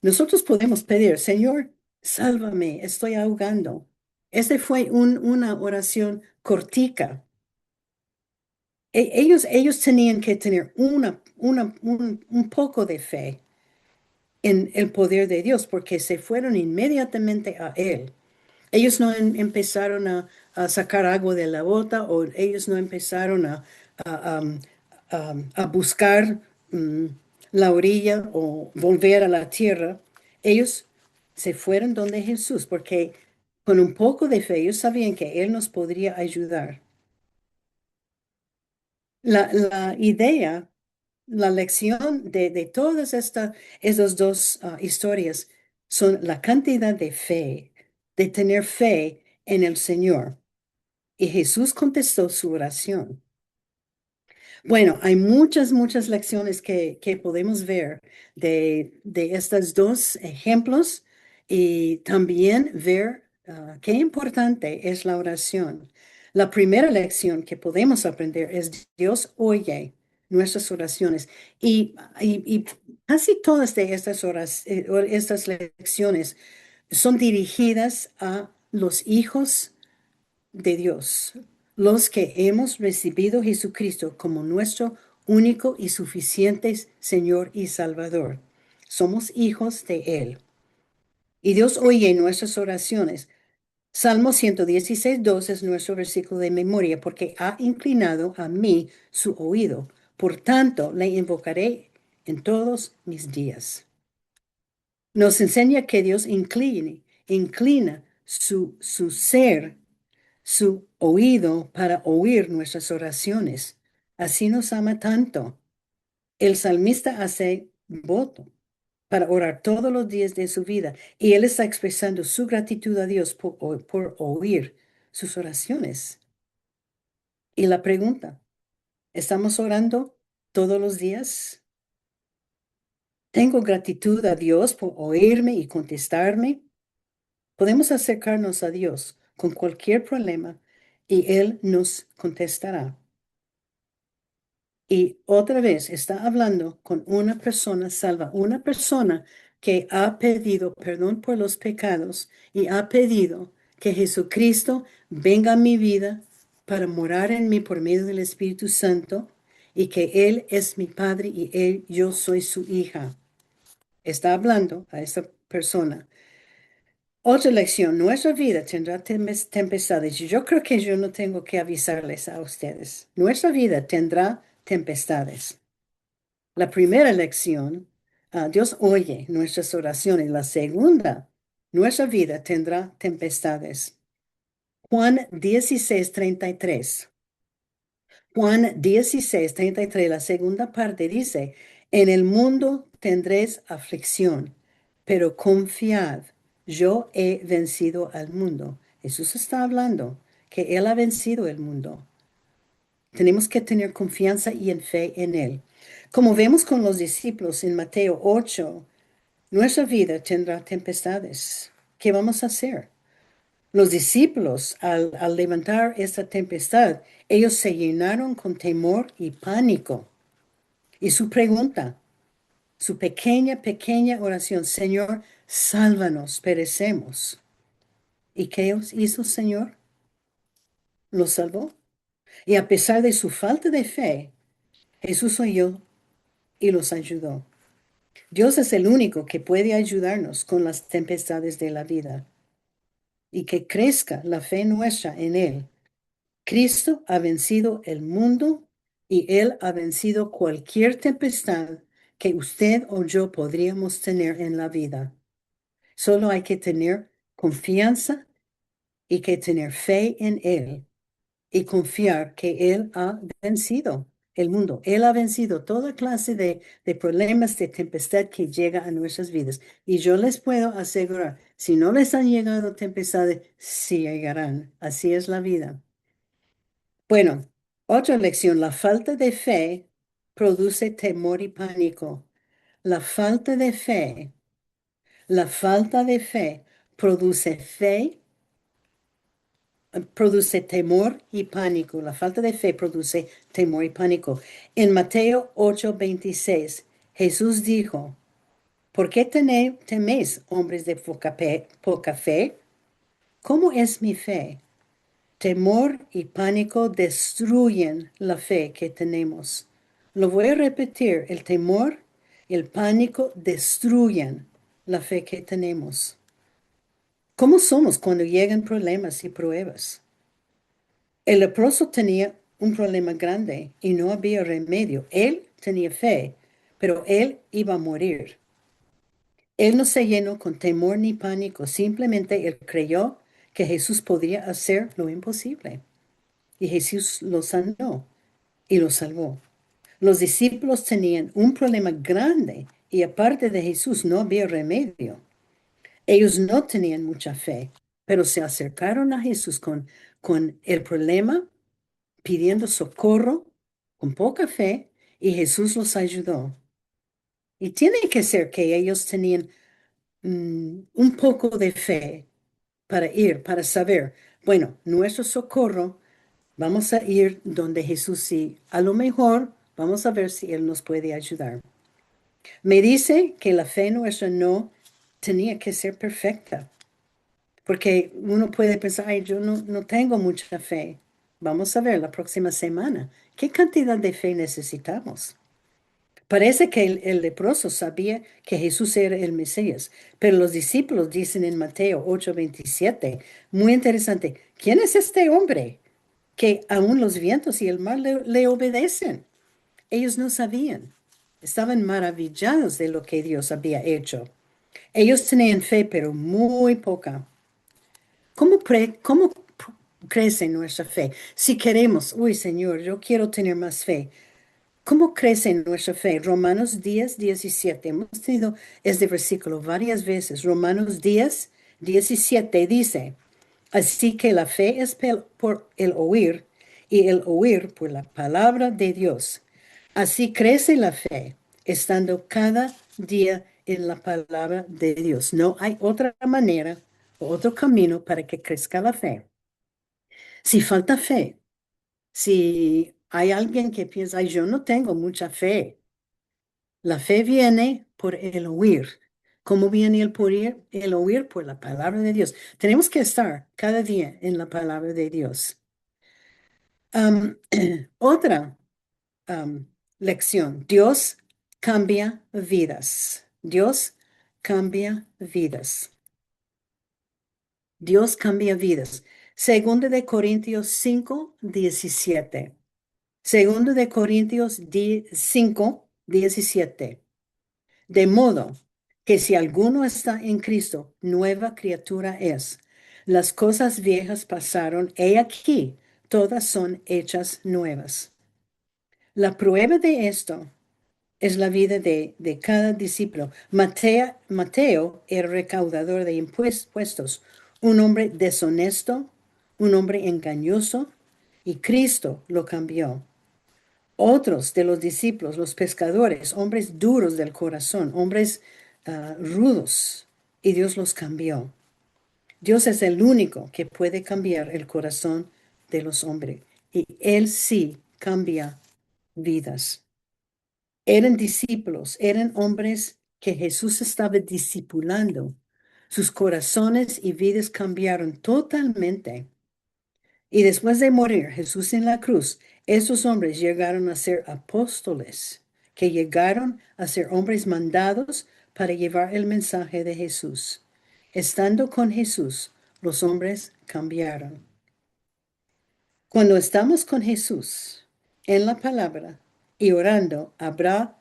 Nosotros podemos pedir, Señor, sálvame, estoy ahogando. Este fue una oración cortica. Ellos tenían que tener un poco de fe en el poder de Dios porque se fueron inmediatamente a Él. Ellos no empezaron a sacar agua de la bota o ellos no empezaron a, um, a buscar mm, la orilla o volver a la tierra. Ellos se fueron donde Jesús porque con un poco de fe ellos sabían que Él nos podría ayudar. La idea, la lección de todas estas dos historias son la cantidad de fe, de tener fe en el Señor. Y Jesús contestó su oración. Bueno, hay muchas lecciones que podemos ver de estos dos ejemplos y también ver qué importante es la oración. La primera lección que podemos aprender es Dios oye nuestras oraciones y casi todas de estas lecciones son dirigidas a los hijos de Dios, los que hemos recibido a Jesucristo como nuestro único y suficiente Señor y Salvador. Somos hijos de Él. Y Dios oye nuestras oraciones. Salmo 116:2 es nuestro versículo de memoria, porque ha inclinado a mí su oído. Por tanto, le invocaré en todos mis días. Nos enseña que Dios inclina su ser, su oído para oír nuestras oraciones. Así nos ama tanto. El salmista hace voto para orar todos los días de su vida y él está expresando su gratitud a Dios por oír sus oraciones. Y la pregunta, ¿estamos orando todos los días? ¿Tengo gratitud a Dios por oírme y contestarme? Podemos acercarnos a Dios con cualquier problema y Él nos contestará. Y otra vez está hablando con una persona salva, una persona que ha pedido perdón por los pecados y ha pedido que Jesucristo venga a mi vida para morar en mí por medio del Espíritu Santo y que Él es mi Padre y yo soy su hija. Está hablando a esta persona. Otra lección, nuestra vida tendrá tempestades. Y yo creo que yo no tengo que avisarles a ustedes. Nuestra vida tendrá tempestades. La primera lección, Dios oye nuestras oraciones. La segunda, nuestra vida tendrá tempestades. Juan 16:33. Juan 16:33, la segunda parte dice, en el mundo tendréis aflicción, pero confiad, yo he vencido al mundo. Jesús está hablando que Él ha vencido el mundo. Tenemos que tener confianza y en fe en Él. Como vemos con los discípulos en Mateo 8, nuestra vida tendrá tempestades. ¿Qué vamos a hacer? Los discípulos, al levantar esta tempestad, ellos se llenaron con temor y pánico. Y su pregunta, su pequeña oración, Señor, sálvanos, perecemos. ¿Y qué hizo el Señor? Los salvó. Y a pesar de su falta de fe, Jesús oyó y los ayudó. Dios es el único que puede ayudarnos con las tempestades de la vida y que crezca la fe nuestra en Él. Cristo ha vencido el mundo y Él ha vencido cualquier tempestad que usted o yo podríamos tener en la vida. Solo hay que tener confianza y que tener fe en Él y confiar que Él ha vencido el mundo. Él ha vencido toda clase de problemas, de tempestad que llega a nuestras vidas. Y yo les puedo asegurar, si no les han llegado tempestades, sí llegarán. Así es la vida. Bueno, otra lección, la falta de fe produce temor y pánico. La falta de fe, la falta de fe produce temor y pánico. La falta de fe produce temor y pánico. En Mateo 8:26, Jesús dijo, ¿por qué teméis, hombres de poca fe? ¿Cómo es mi fe? Temor y pánico destruyen la fe que tenemos. Lo voy a repetir, el temor y el pánico destruyen la fe que tenemos. ¿Cómo somos cuando llegan problemas y pruebas? El leproso tenía un problema grande y no había remedio. Él tenía fe, pero él iba a morir. Él no se llenó con temor ni pánico, simplemente él creyó que Jesús podría hacer lo imposible. Y Jesús lo sanó y lo salvó. Los discípulos tenían un problema grande y aparte de Jesús no había remedio. Ellos no tenían mucha fe, pero se acercaron a Jesús con el problema, pidiendo socorro, con poca fe, y Jesús los ayudó. Y tiene que ser que ellos tenían un poco de fe para ir, para saber, bueno, nuestro socorro. Vamos a ir donde Jesús sí. A lo mejor vamos a ver si Él nos puede ayudar. Me dice que la fe nuestra no tenía que ser perfecta, porque uno puede pensar, ay, yo no tengo mucha fe. Vamos a ver la próxima semana qué cantidad de fe necesitamos. Parece que el leproso sabía que Jesús era el Mesías, pero los discípulos dicen en Mateo 8:27, muy interesante, ¿quién es este hombre que aún los vientos y el mar le obedecen? Ellos no sabían, estaban maravillados de lo que Dios había hecho. Ellos tenían fe, pero muy poca. ¿Cómo crece nuestra fe? Si queremos, uy, Señor, yo quiero tener más fe. ¿Cómo crece nuestra fe? Romanos 10:17. Hemos tenido este versículo varias veces. Romanos 10:17 dice, así que la fe es por el oír y el oír por la palabra de Dios. Así crece la fe, estando cada día en la palabra de Dios. No hay otra manera o otro camino para que crezca la fe. Si falta fe, si hay alguien que piensa, "Ay, yo no tengo mucha fe", la fe viene por el oír. ¿Cómo viene el oír? El oír por la palabra de Dios. Tenemos que estar cada día en la palabra de Dios. Am, otra lección. Dios cambia vidas. Dios cambia vidas. Dios cambia vidas. Segundo de Corintios 5:17. Segundo de Corintios 5:17. De modo que si alguno está en Cristo, nueva criatura es. Las cosas viejas pasaron, he aquí, todas son hechas nuevas. La prueba de esto es la vida de cada discípulo. Mateo era recaudador de impuestos, un hombre deshonesto, un hombre engañoso, y Cristo lo cambió. Otros de los discípulos, los pescadores, hombres duros del corazón, hombres rudos, y Dios los cambió. Dios es el único que puede cambiar el corazón de los hombres, y Él sí cambia vidas. Eran discípulos, eran hombres que Jesús estaba discipulando. Sus corazones y vidas cambiaron totalmente. Y después de morir Jesús en la cruz, esos hombres llegaron a ser apóstoles, que llegaron a ser hombres mandados para llevar el mensaje de Jesús. Estando con Jesús, los hombres cambiaron. Cuando estamos con Jesús en la palabra y orando, habrá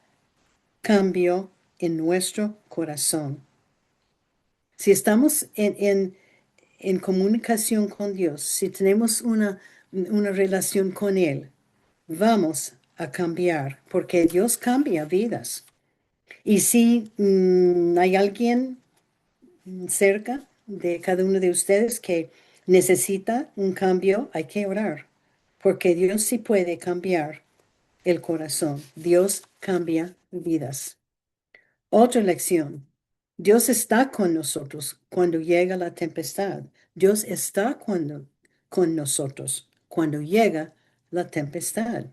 cambio en nuestro corazón. Si estamos en comunicación con Dios, si tenemos una relación con Él, vamos a cambiar, porque Dios cambia vidas. Y si hay alguien cerca de cada uno de ustedes que necesita un cambio, hay que orar, porque Dios sí puede cambiar el corazón. Dios cambia vidas. Otra lección. Dios está con nosotros cuando llega la tempestad. Dios está con nosotros cuando llega la tempestad.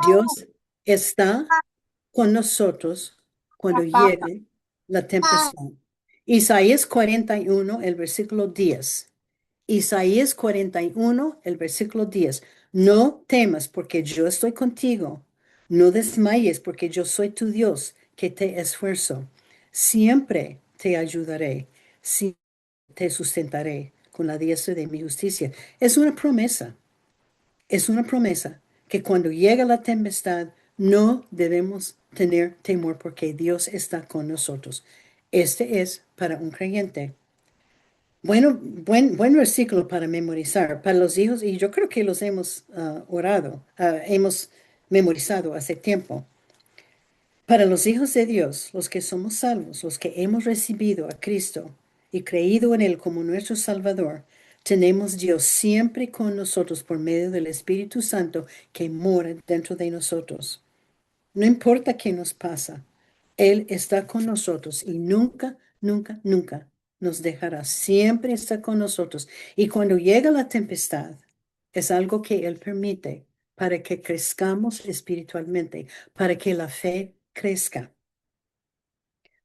Dios está con nosotros cuando llegue la tempestad. Isaías 41, el versículo 10. Isaías 41, el versículo 10. No temas porque yo estoy contigo. No desmayes porque yo soy tu Dios que te esfuerzo. Siempre te ayudaré. Sí, te sustentaré con la diestra de mi justicia. Es una promesa. Es una promesa que cuando llega la tempestad no debemos tener temor porque Dios está con nosotros. Este es para un creyente. Bueno, buen versículo para memorizar para los hijos, y yo creo que los hemos orado, hemos memorizado hace tiempo. Para los hijos de Dios, los que somos salvos, los que hemos recibido a Cristo y creído en Él como nuestro Salvador, tenemos Dios siempre con nosotros por medio del Espíritu Santo que mora dentro de nosotros. No importa qué nos pasa, Él está con nosotros y nunca, nunca, nunca nos dejará. Siempre está con nosotros. Y cuando llega la tempestad, es algo que Él permite para que crezcamos espiritualmente, para que la fe crezca.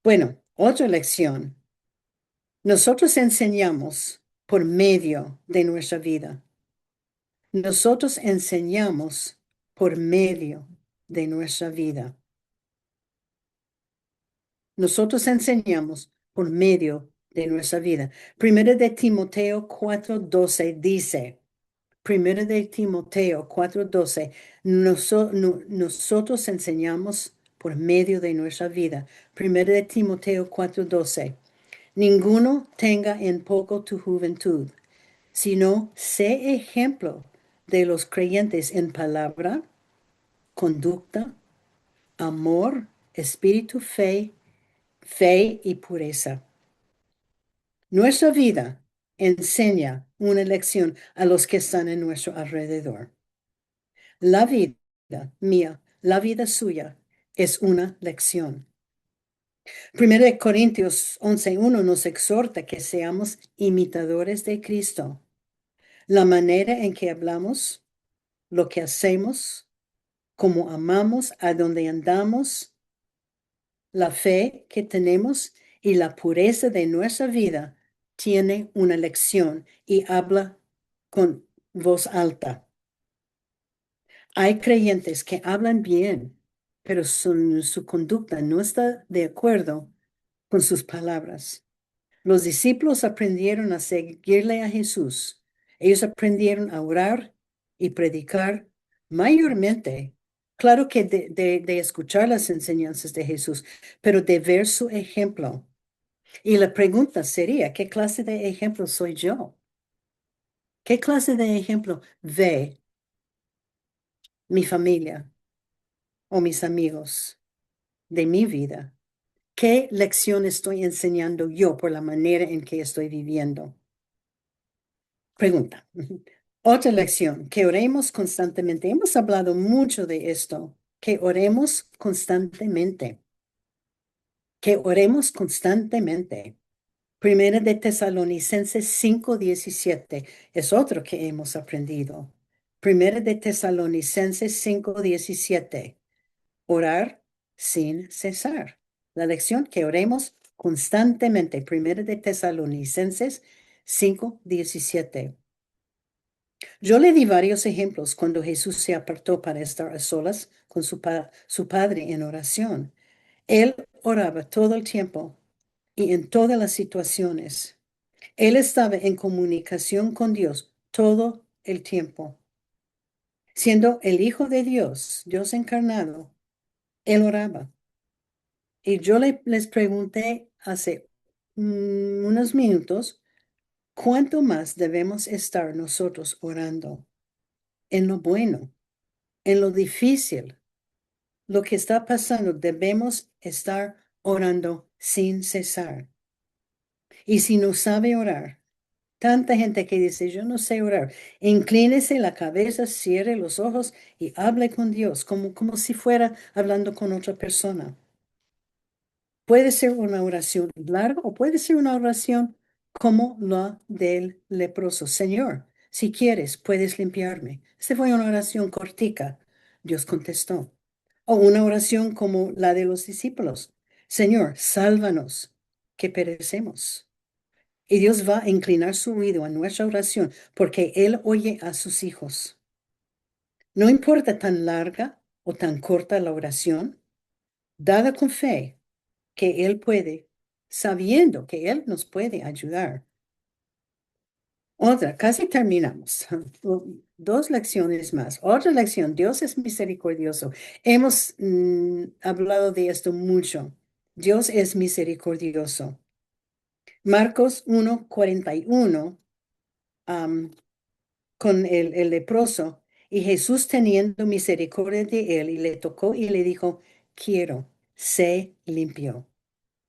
Bueno, otra lección. Nosotros enseñamos por medio de nuestra vida. Nosotros enseñamos por medio de nuestra vida. Nosotros enseñamos por medio de nuestra vida. Primero de Timoteo 4:12 dice, Primero de Timoteo 4:12, nosotros enseñamos por medio de nuestra vida. Primero de Timoteo 4:12, ninguno tenga en poco tu juventud, sino sé ejemplo de los creyentes en palabra, conducta, amor, espíritu, fe y pureza. Nuestra vida enseña una lección a los que están en nuestro alrededor. La vida mía, la vida suya es una lección. Primero de Corintios 11:1 nos exhorta que seamos imitadores de Cristo. La manera en que hablamos, lo que hacemos, cómo amamos, a dónde andamos, la fe que tenemos y la pureza de nuestra vida tiene una lección y habla con voz alta. Hay creyentes que hablan bien, pero su conducta no está de acuerdo con sus palabras. Los discípulos aprendieron a seguirle a Jesús. Ellos aprendieron a orar y predicar mayormente. Claro que de escuchar las enseñanzas de Jesús, pero de ver su ejemplo. Y la pregunta sería, ¿qué clase de ejemplo soy yo? ¿Qué clase de ejemplo ve mi familia o mis amigos de mi vida? ¿Qué lección estoy enseñando yo por la manera en que estoy viviendo? Pregunta. Otra lección, que oremos constantemente. Hemos hablado mucho de esto, que oremos constantemente, que oremos constantemente. Primera de Tesalonicenses 5:17 es otro que hemos aprendido. Primera de Tesalonicenses 5:17, orar sin cesar. La lección que oremos constantemente. Primera de Tesalonicenses 5:17. Yo le di varios ejemplos cuando Jesús se apartó para estar a solas con su Padre en oración. Él oraba todo el tiempo y en todas las situaciones. Él estaba en comunicación con Dios todo el tiempo. Siendo el Hijo de Dios, Dios encarnado, Él oraba. Y yo les pregunté hace unos minutos, ¿cuánto más debemos estar nosotros orando en lo bueno, en lo difícil, lo que está pasando? Debemos estar orando sin cesar. Y si no sabe orar, tanta gente que dice, yo no sé orar, inclínese la cabeza, cierre los ojos y hable con Dios, como si fuera hablando con otra persona. Puede ser una oración larga o puede ser una oración como la del leproso. Señor, si quieres, puedes limpiarme. Esta fue una oración cortica. Dios contestó. O una oración como la de los discípulos. Señor, sálvanos, que perecemos. Y Dios va a inclinar su oído a nuestra oración porque Él oye a sus hijos. No importa tan larga o tan corta la oración, dada con fe que Él puede, sabiendo que Él nos puede ayudar. Otra, casi terminamos. Dos lecciones más. Otra lección, Dios es misericordioso. Hemos hablado de esto mucho. Dios es misericordioso. Marcos 1:41, con el leproso, y Jesús teniendo misericordia de él, y le tocó y le dijo, quiero, sé limpio.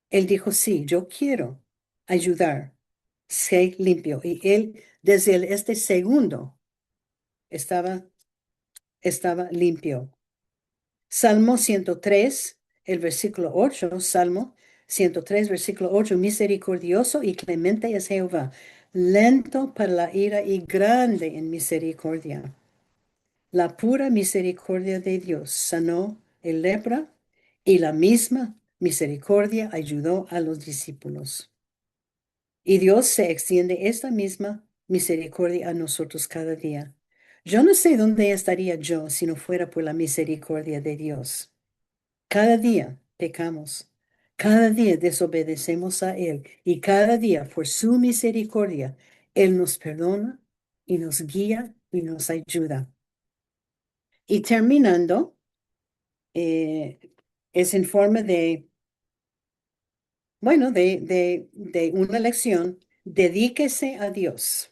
Él dijo, sí, yo quiero ayudar, sé limpio. Y él, desde este segundo, estaba, estaba limpio. Salmo 103, el versículo 8, Salmo 103, versículo 8, misericordioso y clemente es Jehová, lento para la ira y grande en misericordia. La pura misericordia de Dios sanó el lepra y la misma misericordia ayudó a los discípulos. Y Dios se extiende esta misma misericordia a nosotros cada día. Yo no sé dónde estaría yo si no fuera por la misericordia de Dios. Cada día pecamos, cada día desobedecemos a Él y cada día por su misericordia Él nos perdona y nos guía y nos ayuda. Y terminando, eh, es en forma de, bueno, de una lección. Dedíquese a Dios.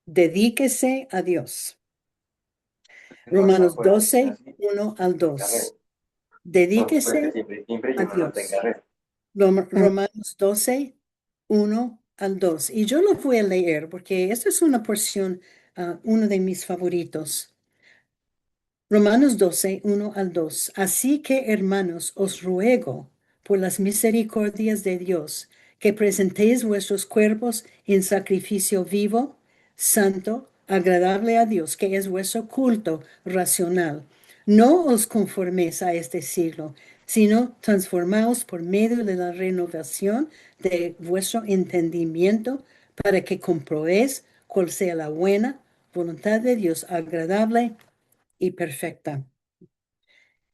Dedíquese a Dios. Romanos 12:1 al 2. Dedíquese a Dios. Romanos 12:1 al 2. Y yo lo voy a leer porque esta es una porción, uno de mis favoritos. Romanos 12:1 al 2. Así que, hermanos, os ruego por las misericordias de Dios, que presentéis vuestros cuerpos en sacrificio vivo, santo, agradable a Dios, que es vuestro culto racional. No os conforméis a este siglo, sino transformaos por medio de la renovación de vuestro entendimiento, para que comprobéis cuál sea la buena voluntad de Dios, agradable y perfecta.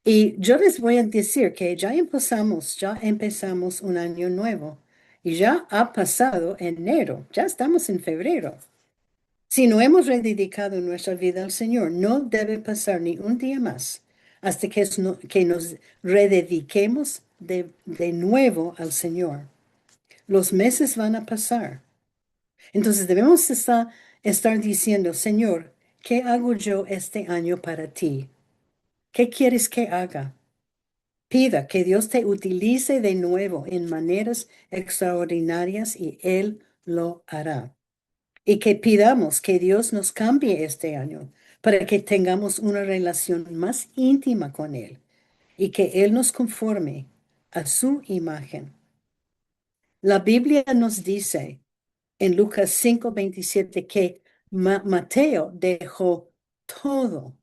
Y yo les voy a decir que ya empezamos un año nuevo. y ya ha pasado enero, ya estamos en febrero. Si no hemos rededicado nuestra vida al Señor, no debe pasar ni un día más hasta que nos redediquemos de nuevo al Señor. Los meses van a pasar. Entonces debemos estar diciendo, Señor, ¿qué hago yo este año para ti? ¿Qué quieres que haga? Pida que Dios te utilice de nuevo en maneras extraordinarias y Él lo hará. Y que pidamos que Dios nos cambie este año para que tengamos una relación más íntima con Él y que Él nos conforme a su imagen. La Biblia nos dice en Lucas 5:27 que Mateo dejó todo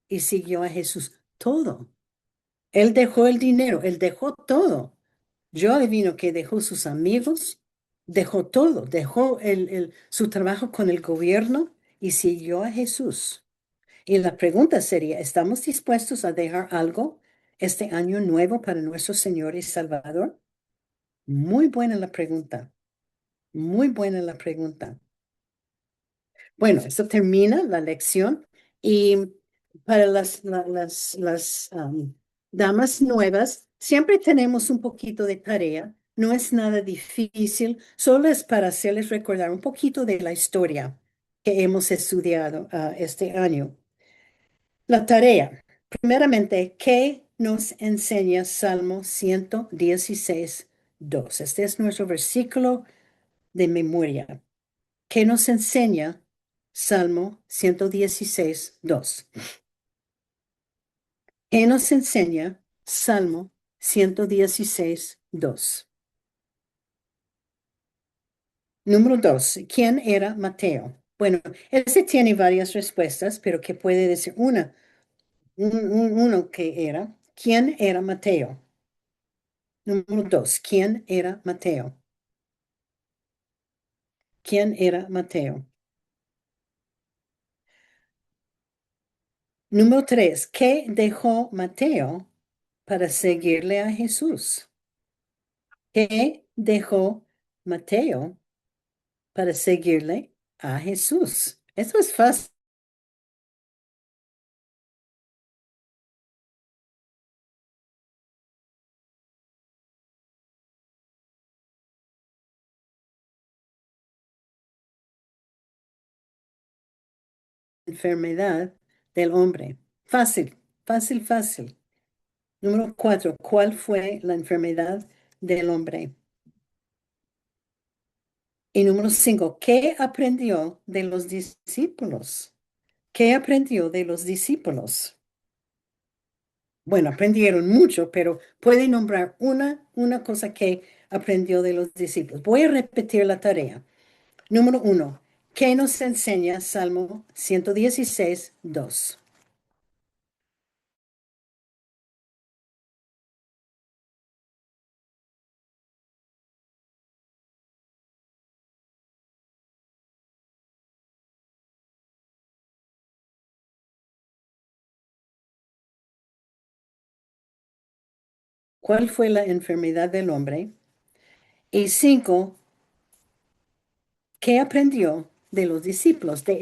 y siguió a Jesús. Todo. Él dejó el dinero, él dejó todo. Yo adivino que dejó sus amigos, dejó todo, dejó su trabajo con el gobierno y siguió a Jesús. Y la pregunta sería, ¿estamos dispuestos a dejar algo este año nuevo para nuestro Señor y Salvador? Muy buena la pregunta, muy buena la pregunta. Bueno, esto termina la lección y para las damas nuevas, siempre tenemos un poquito de tarea. No es nada difícil, solo es para hacerles recordar un poquito de la historia que hemos estudiado este año. La tarea, primeramente, ¿qué nos enseña Salmo 116:2? Este es nuestro versículo de memoria. ¿Qué nos enseña Salmo 116:2? ¿Qué nos enseña Salmo 116:2? Número 2. ¿Quién era Mateo? Bueno, ese tiene varias respuestas, pero ¿qué puede decir una? Uno que era. ¿Quién era Mateo? Número 2. ¿Quién era Mateo? ¿Quién era Mateo? Número 3. ¿Qué dejó Mateo para seguirle a Jesús? ¿Qué dejó Mateo para seguirle a Jesús? Eso es fácil. Enfermedad del hombre. Fácil, fácil, fácil. Número 4. ¿Cuál fue la enfermedad del hombre? Y número 5. ¿Qué aprendió de los discípulos? ¿Qué aprendió de los discípulos? Bueno, aprendieron mucho, pero puede nombrar una cosa que aprendió de los discípulos. Voy a repetir la tarea. Número 1. ¿Qué nos enseña Salmo 116:2? ¿Cuál fue la enfermedad del hombre? Y 5. ¿Qué aprendió de los discípulos? De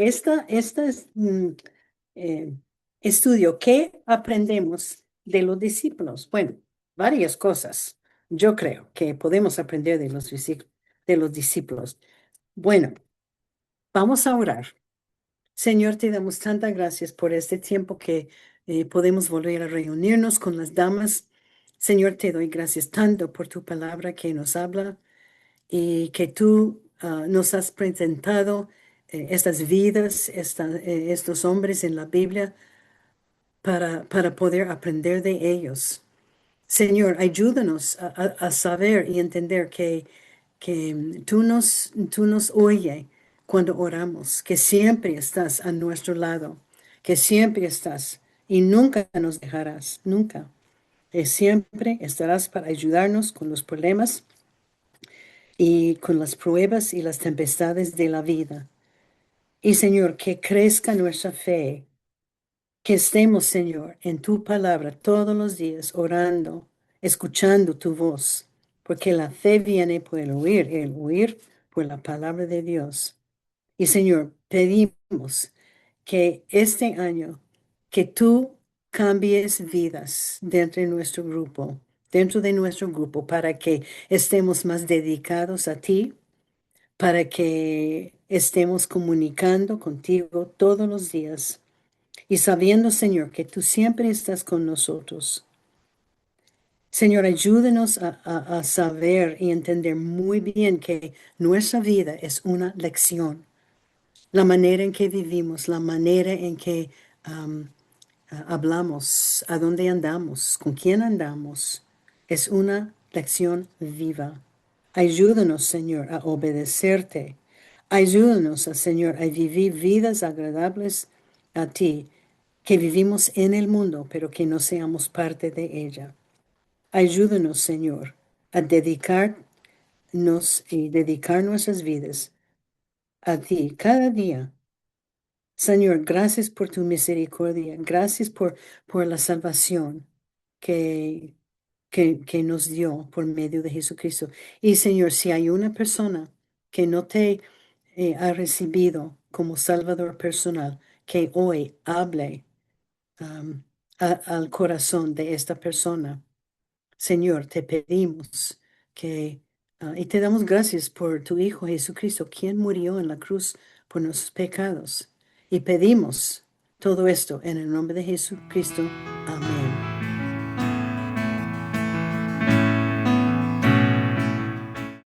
eh, estudio, ¿qué aprendemos de los discípulos? Bueno, varias cosas. Yo creo que podemos aprender de los discípulos. Bueno, vamos a orar. Señor, te damos tantas gracias por este tiempo que podemos volver a reunirnos con las damas. Señor, te doy gracias tanto por tu palabra que nos habla y que tú nos has presentado estas vidas, estos hombres en la Biblia para poder aprender de ellos. Señor, ayúdanos a saber y entender que tú nos oyes cuando oramos, que siempre estás a nuestro lado, que siempre estás y nunca nos dejarás, nunca. Que siempre estarás para ayudarnos con los problemas y con las pruebas y las tempestades de la vida. Y Señor, que crezca nuestra fe, que estemos, Señor, en tu palabra todos los días, orando, escuchando tu voz. porque la fe viene por el oír por la palabra de Dios. Y Señor, pedimos que este año, que tú cambies vidas dentro de nuestro grupo, para que estemos más dedicados a ti, para que estemos comunicando contigo todos los días y sabiendo, Señor, que tú siempre estás con nosotros. Señor, ayúdenos a saber y entender muy bien que nuestra vida es una lección. La manera en que vivimos, la manera en que hablamos, a dónde andamos, con quién andamos, es una lección viva. Ayúdanos, Señor, a obedecerte. Ayúdanos, Señor, a vivir vidas agradables a ti, que vivimos en el mundo, pero que no seamos parte de ella. Ayúdanos, Señor, a dedicarnos y dedicar nuestras vidas a ti cada día. Señor, gracias por tu misericordia. Gracias por la salvación que, que nos dio por medio de Jesucristo. Y Señor, si hay una persona que no te ha recibido como Salvador personal, que hoy hable al corazón de esta persona. Señor, te pedimos que, y te damos gracias por tu Hijo Jesucristo, quien murió en la cruz por nuestros pecados. Y pedimos todo esto en el nombre de Jesucristo. Amén.